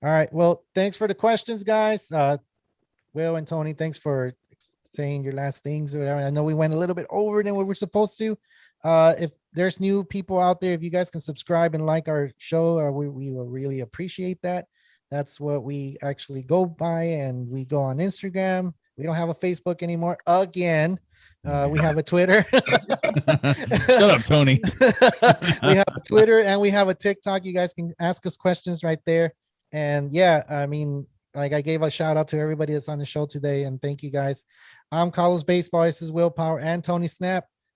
All right. Well, thanks for the questions, guys. Will and Tony, thanks for saying your last things or whatever. I know we went a little bit over than what we're supposed to. If there's new people out there, if you guys can subscribe and like our show, we will really appreciate that. That's what we actually go by, and we go on Instagram. We don't have a Facebook anymore. Again, we have a Twitter. Shut up, Tony. We have a Twitter and we have a TikTok. You guys can ask us questions right there. And yeah, I mean, like I gave a shout out to everybody that's on the show today, and thank you guys. I'm Carlos Baseball. This is Willpower and Tony Snap.